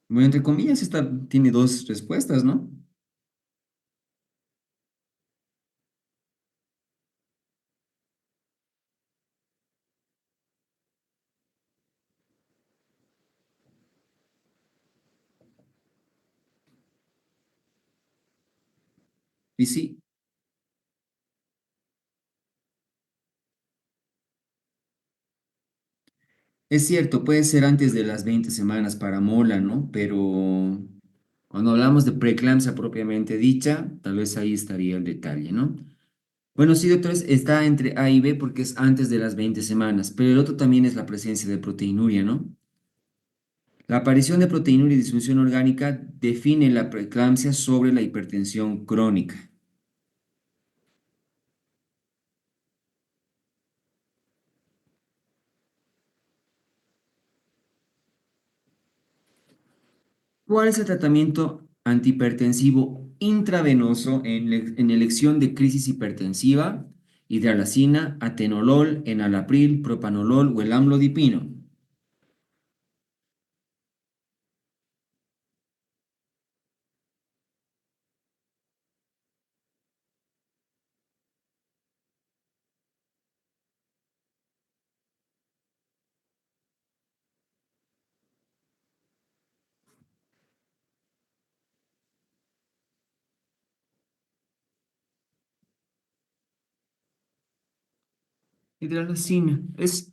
Bueno, entre comillas, esta tiene dos respuestas, ¿no? Y sí, es cierto, puede ser antes de las 20 semanas para mola, ¿no? Pero cuando hablamos de preeclampsia propiamente dicha, tal vez ahí estaría el detalle, ¿no? Bueno, sí, doctores, está entre A y B porque es antes de las 20 semanas, pero el otro también es la presencia de proteinuria, ¿no? La aparición de proteinuria y disfunción orgánica define la preeclampsia sobre la hipertensión crónica. ¿Cuál es el tratamiento antihipertensivo intravenoso en elección de crisis hipertensiva? Hidralazina, atenolol, enalapril, propanolol o el amlodipino. Hidralazina es,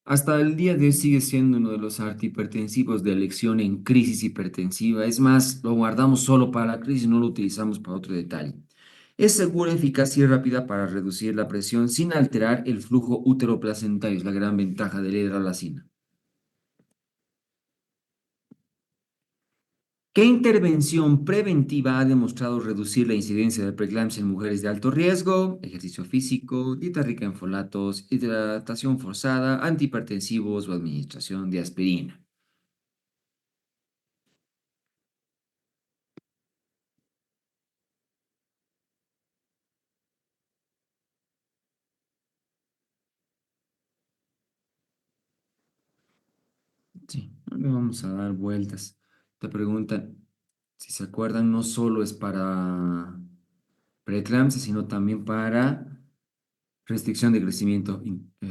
hasta el día de hoy sigue siendo uno de los antihipertensivos de elección en crisis hipertensiva. Es más, lo guardamos solo para la crisis, no lo utilizamos para otro detalle. Es segura, eficaz y rápida para reducir la presión sin alterar el flujo uteroplacentario. Es la gran ventaja de la hidralazina. ¿Qué intervención preventiva ha demostrado reducir la incidencia de preeclampsia en mujeres de alto riesgo? Ejercicio físico, dieta rica en folatos, hidratación forzada, antihipertensivos o administración de aspirina. Sí, no le vamos a dar vueltas. Te preguntan, si se acuerdan, no solo es para preeclampsia, sino también para restricción de crecimiento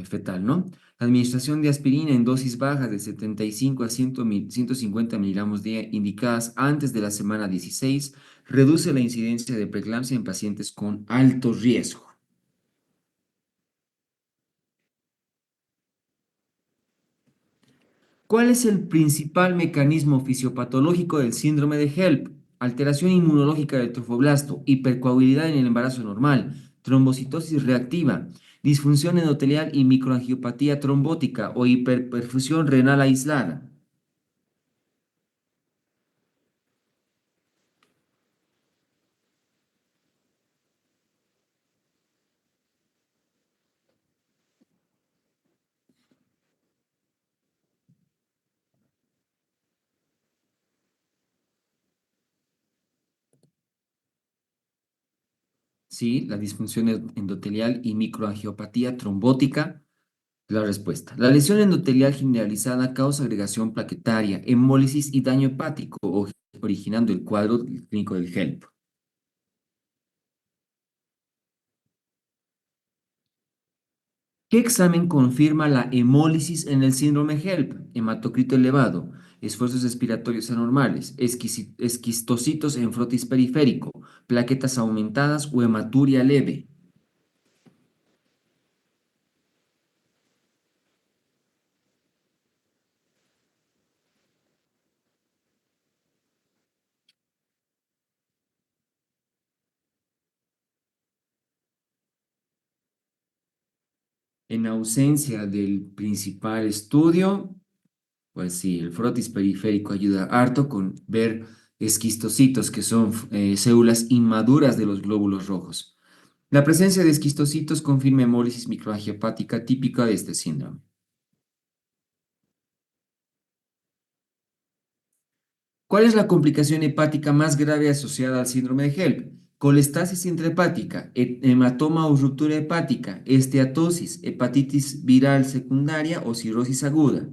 fetal, ¿no? La administración de aspirina en dosis bajas de 75 a 150 miligramos día indicadas antes de la semana 16 reduce la incidencia de preeclampsia en pacientes con alto riesgo. ¿Cuál es el principal mecanismo fisiopatológico del síndrome de HELP? Alteración inmunológica del trofoblasto, hipercoagulabilidad en el embarazo normal, trombocitosis reactiva, disfunción endotelial y microangiopatía trombótica o hiperperfusión renal aislada. Sí, la disfunción endotelial y microangiopatía trombótica, la respuesta. La lesión endotelial generalizada causa agregación plaquetaria, hemólisis y daño hepático, originando el cuadro clínico del HELP. ¿Qué examen confirma la hemólisis en el síndrome HELP? Hematocrito elevado, esfuerzos respiratorios anormales, esquistocitos en frotis periférico, plaquetas aumentadas o hematuria leve. En ausencia del principal estudio, pues sí, el frotis periférico ayuda harto con ver esquistocitos, que son células inmaduras de los glóbulos rojos. La presencia de esquistocitos confirma hemólisis microangiopática típica de este síndrome. ¿Cuál es la complicación hepática más grave asociada al síndrome de HELP? Colestasis intrahepática, hematoma o ruptura hepática, esteatosis, hepatitis viral secundaria o cirrosis aguda.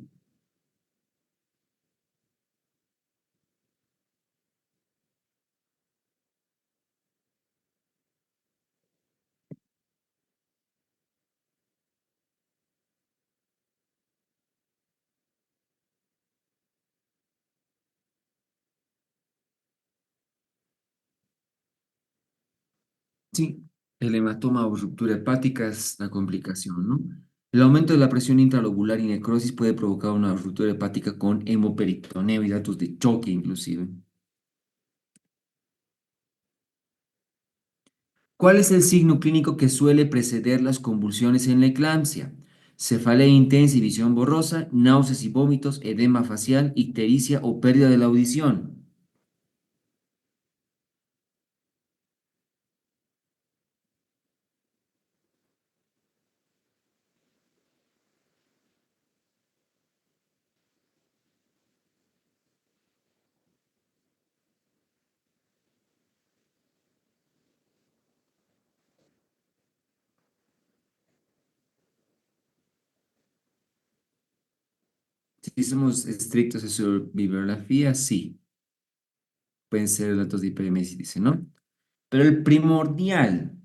Sí, el hematoma o ruptura hepática es la complicación, ¿no? El aumento de la presión intralobular y necrosis puede provocar una ruptura hepática con hemoperitoneo y datos de choque inclusive. ¿Cuál es el signo clínico que suele preceder las convulsiones en la eclampsia? Cefalea intensa y visión borrosa, náuseas y vómitos, edema facial, ictericia o pérdida de la audición. Si somos estrictos en su bibliografía, sí, pueden ser datos de hiperemesis, dice, ¿no? Pero el primordial,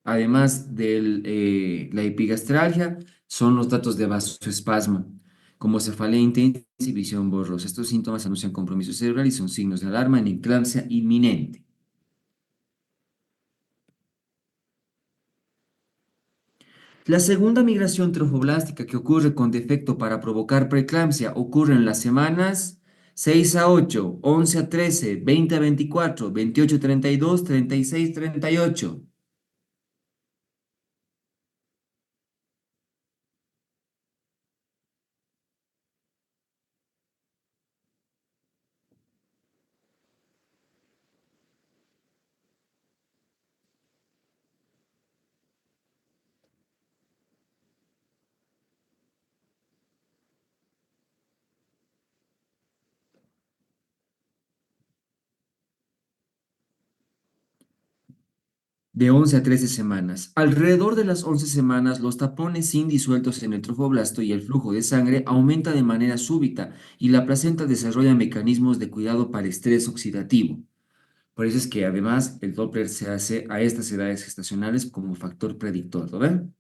además de la epigastralgia, son los datos de vasoespasmo, como cefalea intensa y visión borrosa. Estos síntomas anuncian compromiso cerebral y son signos de alarma en eclampsia inminente. La segunda migración trofoblástica que ocurre con defecto para provocar preeclampsia ocurre en las semanas 6 a 8, 11 a 13, 20 a 24, 28 a 32, 36 a 38. De 11 a 13 semanas. Alrededor de las 11 semanas, los tapones indisueltos en el trofoblasto y el flujo de sangre aumenta de manera súbita y la placenta desarrolla mecanismos de cuidado para estrés oxidativo. Por eso es que además el Doppler se hace a estas edades gestacionales como factor predictor, ¿lo ven?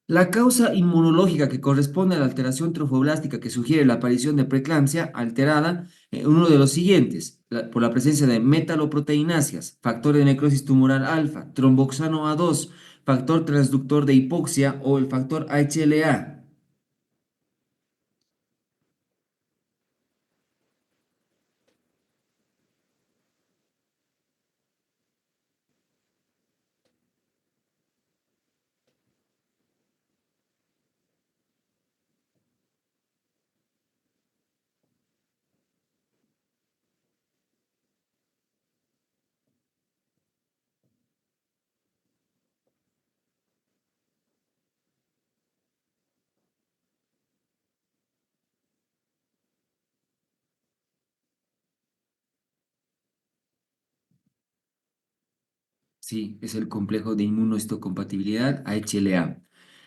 La causa inmunológica que corresponde a la alteración trofoblástica que sugiere la aparición de preeclampsia alterada, uno de los siguientes, por la presencia de metaloproteinasias, factor de necrosis tumoral alfa, tromboxano A2, factor transductor de hipoxia o el factor HLA. Sí, es el complejo de inmunohistocompatibilidad HLA.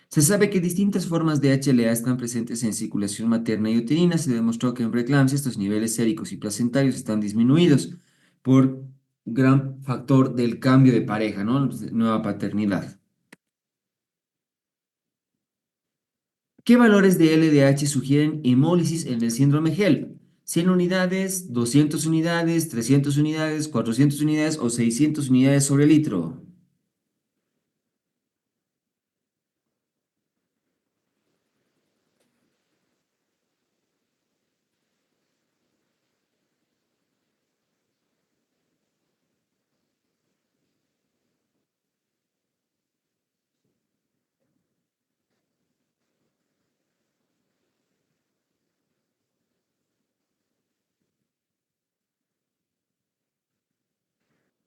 Se sabe que distintas formas de HLA están presentes en circulación materna y uterina. Se demostró que en preeclampsia estos niveles séricos y placentarios están disminuidos por un gran factor del cambio de pareja, ¿no? Nueva paternidad. ¿Qué valores de LDH sugieren hemólisis en el síndrome HELP? 100 unidades, 200 unidades, 300 unidades, 400 unidades o 600 unidades sobre litro.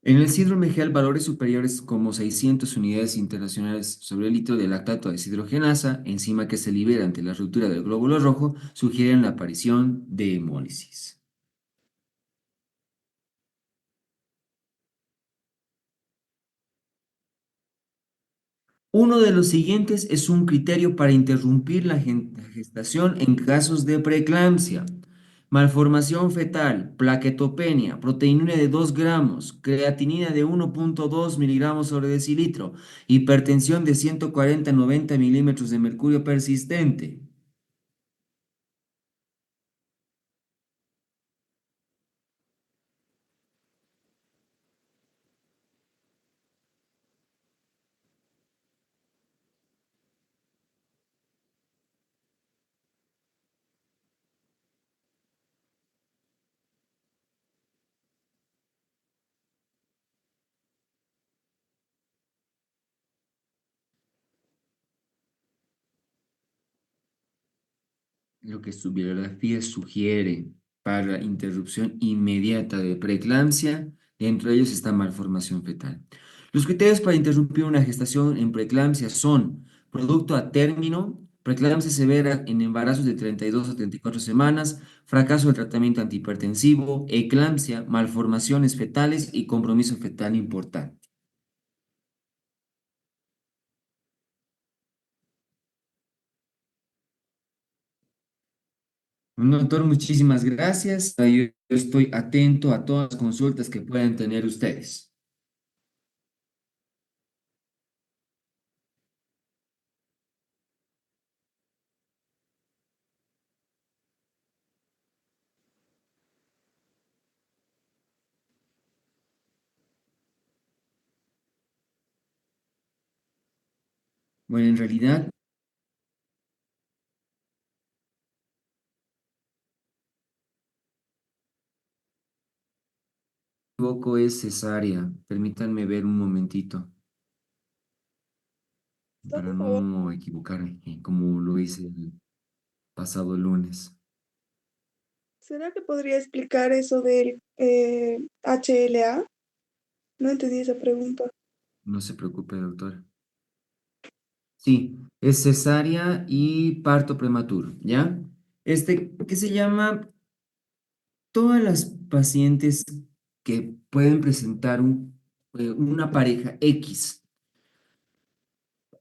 En el síndrome GEL, valores superiores como 600 unidades internacionales sobre el litro de lactato de deshidrogenasa, enzima que se libera ante la ruptura del glóbulo rojo, sugieren la aparición de hemólisis. Uno de los siguientes es un criterio para interrumpir la gestación en casos de preeclampsia. Malformación fetal, plaquetopenia, proteinúria de 2 gramos, creatinina de 1,2 miligramos sobre decilitro, hipertensión de 140-90 milímetros de mercurio persistente. Lo que su bibliografía sugiere para interrupción inmediata de preeclampsia, dentro de ellos está malformación fetal. Los criterios para interrumpir una gestación en preeclampsia son producto a término, preeclampsia severa en embarazos de 32 a 34 semanas, fracaso del tratamiento antihipertensivo, eclampsia, malformaciones fetales y compromiso fetal importante. Doctor, muchísimas gracias. Yo estoy atento a todas las consultas que puedan tener ustedes. Bueno, en realidad, si no me equivoco, es cesárea. Permítanme ver un momentito ¿Estás para seguro? no equivocarme, como lo hice el pasado lunes. ¿Será que podría explicar eso del HLA? No entendí esa pregunta. No se preocupe, doctora. Sí, es cesárea y parto prematuro, ¿ya? ¿Qué se llama? Todas las pacientes que pueden presentar una pareja X,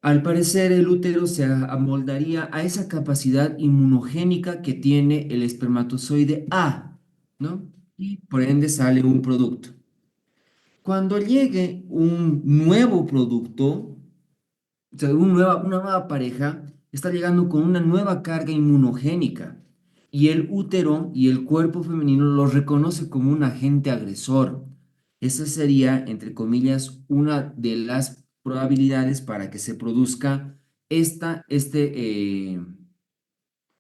al parecer el útero se amoldaría a esa capacidad inmunogénica que tiene el espermatozoide A, ¿no? Y por ende sale un producto. Cuando llegue un nuevo producto, o sea, una nueva pareja está llegando con una nueva carga inmunogénica y el útero y el cuerpo femenino lo reconoce como un agente agresor. Esa sería, entre comillas, una de las probabilidades para que se produzca esta, este, eh,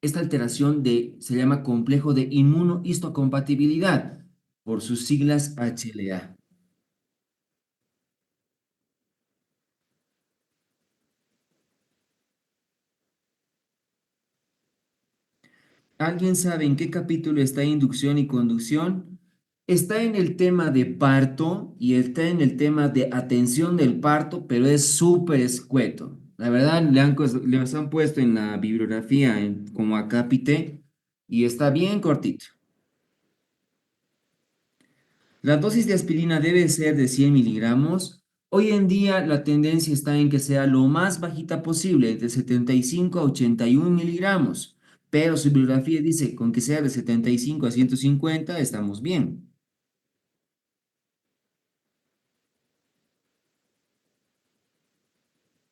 esta alteración se llama complejo de inmunohistocompatibilidad, por sus siglas HLA. ¿Alguien sabe en qué capítulo está inducción y conducción? Está en el tema de parto y está en el tema de atención del parto, pero es súper escueto. La verdad, les han puesto en la bibliografía como acápite y está bien cortito. La dosis de aspirina debe ser de 100 miligramos. Hoy en día la tendencia está en que sea lo más bajita posible, de 75 a 81 miligramos, pero su bibliografía dice con que sea de 75 a 150 estamos bien.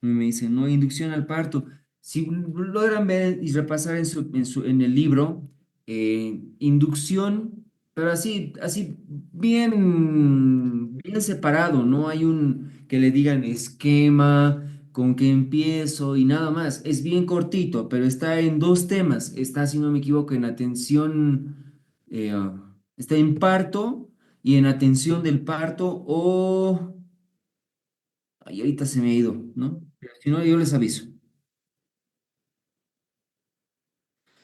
Y me dice, no, inducción al parto. Si logran ver y repasar en el libro, inducción, pero así bien separado, no hay un que le digan esquema, con qué empiezo y nada más. Es bien cortito, pero está en dos temas. Está, si no me equivoco, en atención, está en parto y en atención del parto o... Ay, ahorita se me ha ido, ¿no? Pero si no, yo les aviso.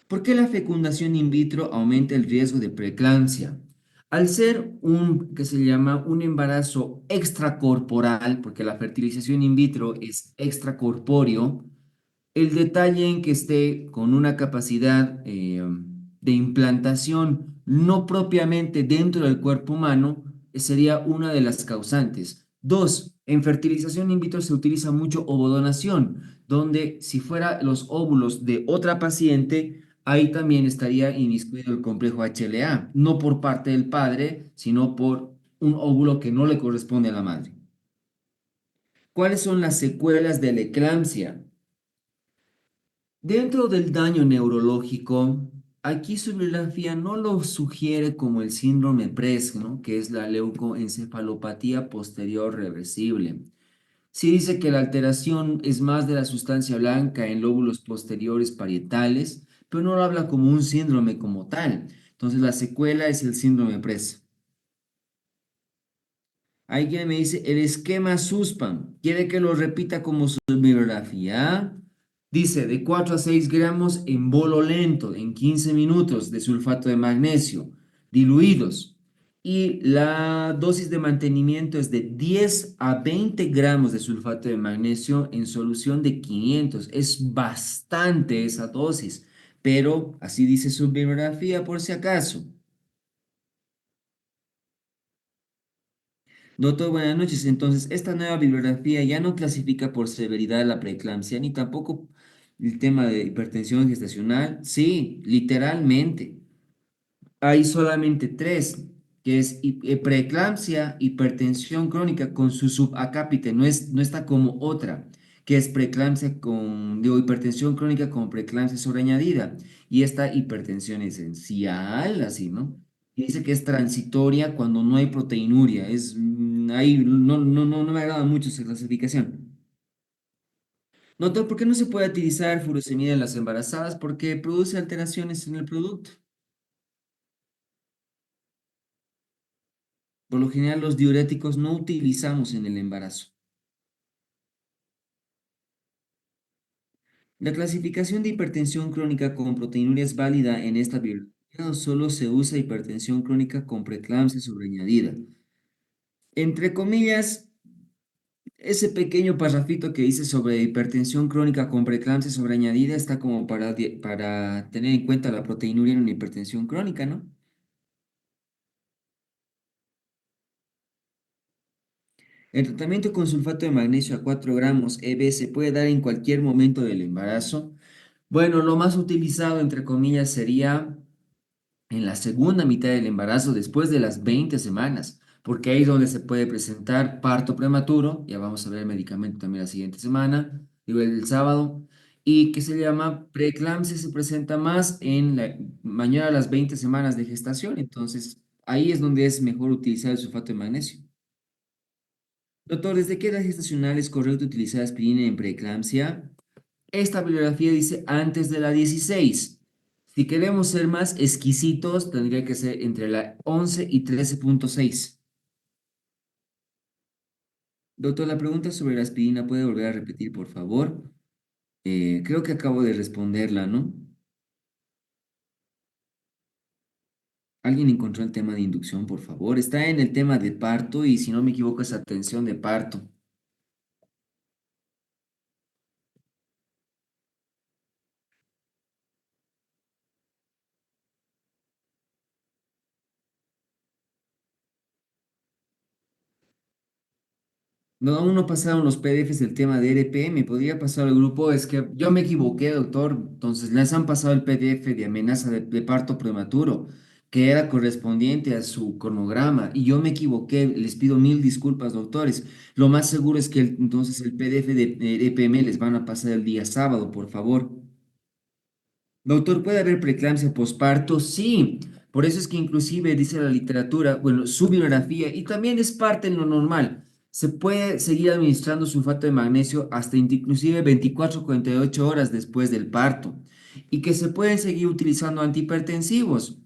¿Por qué la fecundación in vitro aumenta el riesgo de preeclampsia? Al ser que se llama un embarazo extracorporal, porque la fertilización in vitro es extracorpóreo, el detalle en que esté con una capacidad de implantación no propiamente dentro del cuerpo humano sería una de las causantes. Dos, en fertilización in vitro se utiliza mucho ovodonación, donde si fuera los óvulos de otra paciente, ahí también estaría inmiscuido el complejo HLA, no por parte del padre, sino por un óvulo que no le corresponde a la madre. ¿Cuáles son las secuelas de la eclampsia? Dentro del daño neurológico, aquí su bibliografía no lo sugiere como el síndrome PRES, ¿no? Que es la leucoencefalopatía posterior reversible. Sí dice que la alteración es más de la sustancia blanca en lóbulos posteriores parietales, pero no lo habla como un síndrome como tal. Entonces la secuela es el síndrome PRES. Hay quien me dice, el esquema SUSPAM, ¿quiere que lo repita como su bibliografía? Dice, de 4 a 6 gramos en bolo lento, en 15 minutos de sulfato de magnesio, diluidos. Y la dosis de mantenimiento es de 10 a 20 gramos de sulfato de magnesio en solución de 500. Es bastante esa dosis, pero así dice su bibliografía por si acaso. Doctor, buenas noches. Entonces, esta nueva bibliografía ya no clasifica por severidad la preeclampsia ni tampoco el tema de hipertensión gestacional. Sí, literalmente. Hay solamente tres, que es preeclampsia, hipertensión crónica con su subacápite, no está como otra, que es preeclampsia digo, hipertensión crónica con preeclampsia sobreañadida. Y esta hipertensión esencial, así, ¿no? Y dice que es transitoria cuando no hay proteinuria. Ahí no me agrada mucho esa clasificación. Doctor, ¿por qué no se puede utilizar furosemida en las embarazadas? Porque produce alteraciones en el producto. Por lo general, los diuréticos no utilizamos en el embarazo. La clasificación de hipertensión crónica con proteinuria es válida en esta biología o solo se usa hipertensión crónica con preeclampsia sobreañadida. Entre comillas, ese pequeño parrafito que dice sobre hipertensión crónica con preeclampsia sobreañadida está como para tener en cuenta la proteinuria en una hipertensión crónica, ¿no? El tratamiento con sulfato de magnesio a 4 gramos EB se puede dar en cualquier momento del embarazo. Bueno, lo más utilizado, entre comillas, sería en la segunda mitad del embarazo, después de las 20 semanas, porque ahí es donde se puede presentar parto prematuro, ya vamos a ver el medicamento también la siguiente semana, digo el sábado, y que se llama preeclampsia, se presenta más en la mañana a las 20 semanas de gestación, entonces ahí es donde es mejor utilizar el sulfato de magnesio. Doctor, ¿desde qué edad gestacional es correcto utilizar aspirina en preeclampsia? Esta bibliografía dice antes de la 16. Si queremos ser más exquisitos, tendría que ser entre la 11 y 13,6. Doctor, la pregunta sobre la aspirina, ¿puede volver a repetir, por favor? Creo que acabo de responderla, ¿no? ¿Alguien encontró el tema de inducción, por favor? Está en el tema de parto y si no me equivoco es atención de parto. No, aún no pasaron los PDFs del tema de RP, me podría pasar al grupo, es que yo me equivoqué, doctor, entonces les han pasado el PDF de amenaza de parto prematuro, que era correspondiente a su cronograma, y yo me equivoqué, les pido mil disculpas, doctores. Lo más seguro es que entonces el PDF de EPM les van a pasar el día sábado, por favor. Doctor, ¿puede haber preeclampsia posparto? Sí, por eso es que inclusive dice la literatura, bueno, su bibliografía, y también es parte de lo normal. Se puede seguir administrando sulfato de magnesio hasta inclusive 24 48 horas después del parto. Y que se pueden seguir utilizando antihipertensivos.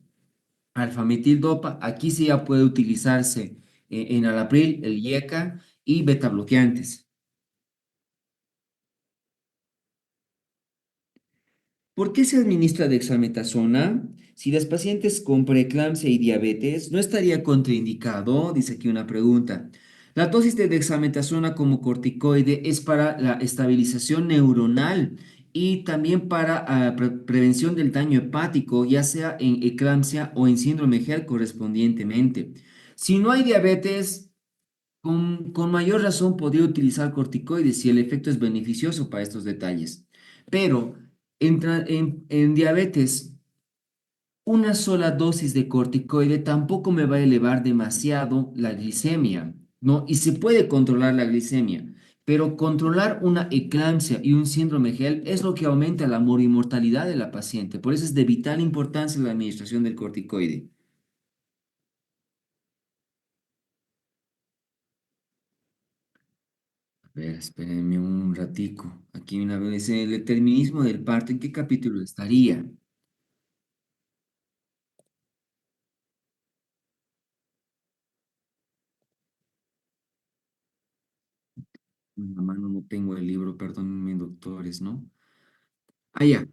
Alfametil dopa, aquí sí ya puede utilizarse en Alapril, el IECA y beta bloqueantes. ¿Por qué se administra dexametasona? Si las pacientes con preeclampsia y diabetes, ¿no estaría contraindicado? Dice aquí una pregunta. La dosis de dexametasona como corticoide es para la estabilización neuronal y también para prevención del daño hepático, ya sea en eclampsia o en síndrome GERD correspondientemente. Si no hay diabetes, con mayor razón podría utilizar corticoides si el efecto es beneficioso para estos detalles. Pero en diabetes, una sola dosis de corticoide tampoco me va a elevar demasiado la glicemia, ¿no? Y se puede controlar la glicemia, pero controlar una eclampsia y un síndrome GEL es lo que aumenta la mortalidad de la paciente. Por eso es de vital importancia la administración del corticoide. A ver, espérenme un ratico. Aquí una vez el determinismo del parto, ¿en qué capítulo estaría? La mano no tengo el libro, perdónenme, doctores, ¿no? Ah, ya.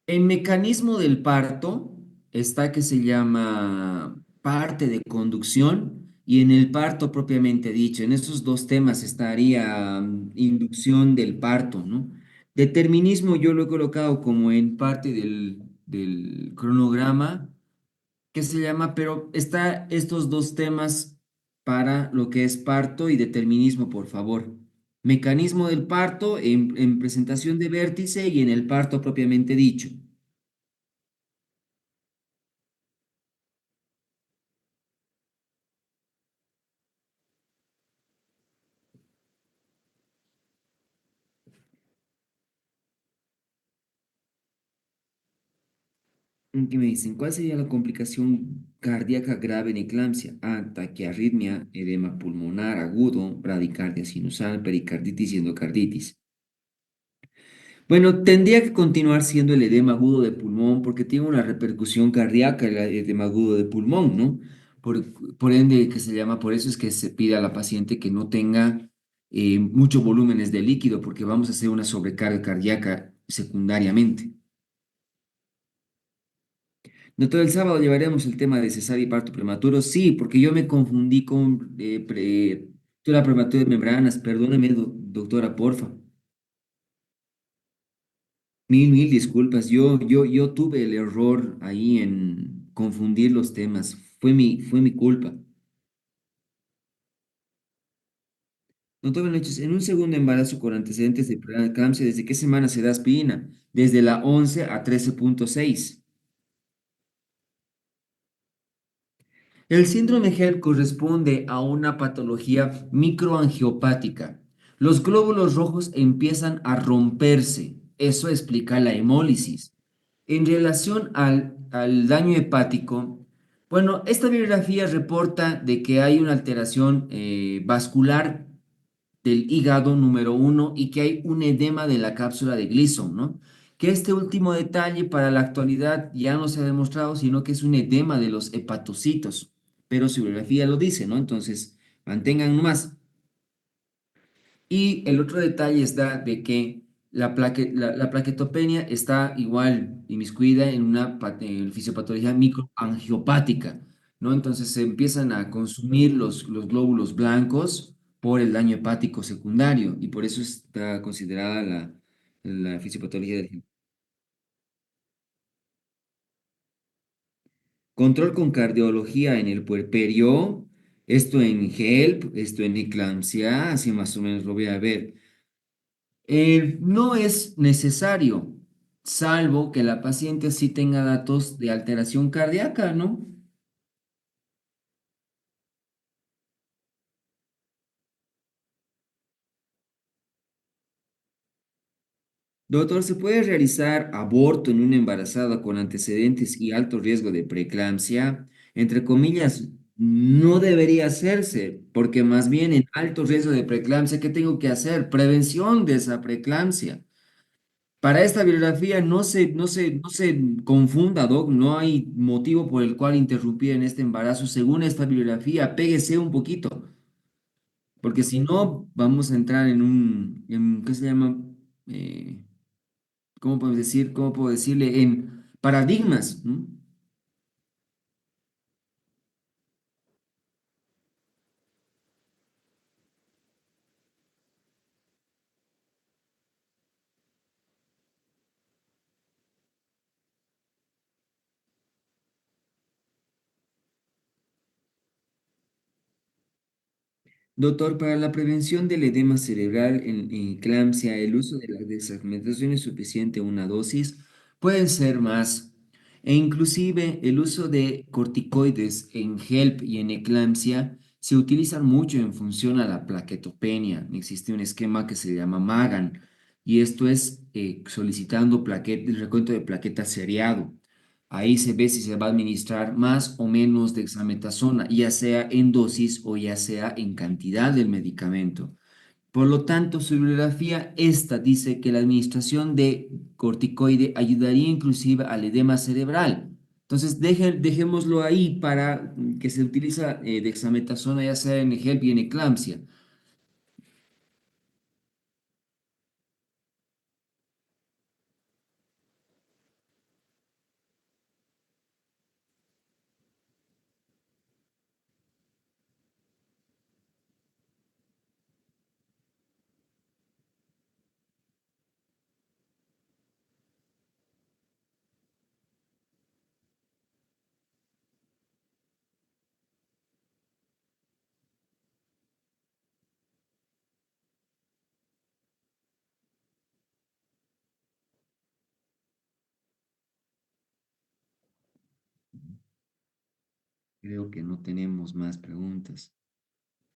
En mecanismo del parto está que se llama parte de conducción y en el parto propiamente dicho. En esos dos temas estaría inducción del parto, ¿no? Determinismo yo lo he colocado como en parte del cronograma que se llama, pero está estos dos temas para lo que es parto y determinismo, por favor. Mecanismo del parto en presentación de vértice y en el parto propiamente dicho. ¿Qué me dicen? ¿Cuál sería la complicación cardíaca grave en eclampsia? A, taquiarritmia, edema pulmonar agudo, bradicardia sinusal, pericarditis y endocarditis. Bueno, tendría que continuar siendo el edema agudo de pulmón porque tiene una repercusión cardíaca el edema agudo de pulmón, ¿no? Por ende, que se llama, por eso es que se pide a la paciente que no tenga muchos volúmenes de líquido porque vamos a hacer una sobrecarga cardíaca secundariamente. Doctor, el sábado llevaremos el tema de cesárea y parto prematuro. Sí, porque yo me confundí con ruptura prematura de membranas. Perdóneme, doctora, porfa. Mil disculpas. Yo tuve el error ahí en confundir los temas. Fue mi culpa. Doctor, buenas noches. En un segundo embarazo con antecedentes de preeclampsia, ¿desde qué semana se da aspirina? Desde la 11 a 13,6. El síndrome HELP corresponde a una patología microangiopática. Los glóbulos rojos empiezan a romperse. Eso explica la hemólisis. En relación al daño hepático, bueno, esta bibliografía reporta de que hay una alteración vascular del hígado número uno y que hay un edema de la cápsula de Gleason, ¿no? Que este último detalle para la actualidad ya no se ha demostrado, sino que es un edema de los hepatocitos, pero su bibliografía lo dice, ¿no? Entonces, mantengan nomás. Y el otro detalle está de que la plaquetopenia está igual inmiscuida en una fisiopatología microangiopática, ¿no? Entonces se empiezan a consumir los glóbulos blancos por el daño hepático secundario y por eso está considerada la fisiopatología del control con cardiología en el puerperio, esto en HELP, esto en eclampsia, así más o menos lo voy a ver. No es necesario, salvo que la paciente sí tenga datos de alteración cardíaca, ¿no? Doctor, ¿se puede realizar aborto en una embarazada con antecedentes y alto riesgo de preeclampsia? Entre comillas, no debería hacerse, porque más bien en alto riesgo de preeclampsia, ¿qué tengo que hacer? Prevención de esa preeclampsia. Para esta bibliografía no se confunda, Doc, no hay motivo por el cual interrumpir en este embarazo. Según esta bibliografía, péguese un poquito, porque si no, vamos a entrar ¿qué se llama? Eh, ¿Cómo puedo decir? ¿Cómo puedo decirle? En paradigmas, ¿no? Doctor, para la prevención del edema cerebral en eclampsia, el uso de la desagmentación es suficiente, una dosis, pueden ser más. E inclusive el uso de corticoides en HELP y en eclampsia se utilizan mucho en función a la plaquetopenia. Existe un esquema que se llama MAGAN y esto es solicitando el recuento de plaquetas seriado. Ahí se ve si se va a administrar más o menos dexametasona, ya sea en dosis o ya sea en cantidad del medicamento. Por lo tanto, su bibliografía esta dice que la administración de corticoide ayudaría inclusive al edema cerebral. Entonces, dejémoslo ahí para que se utiliza dexametasona ya sea en HELP y en eclampsia. Creo que no tenemos más preguntas.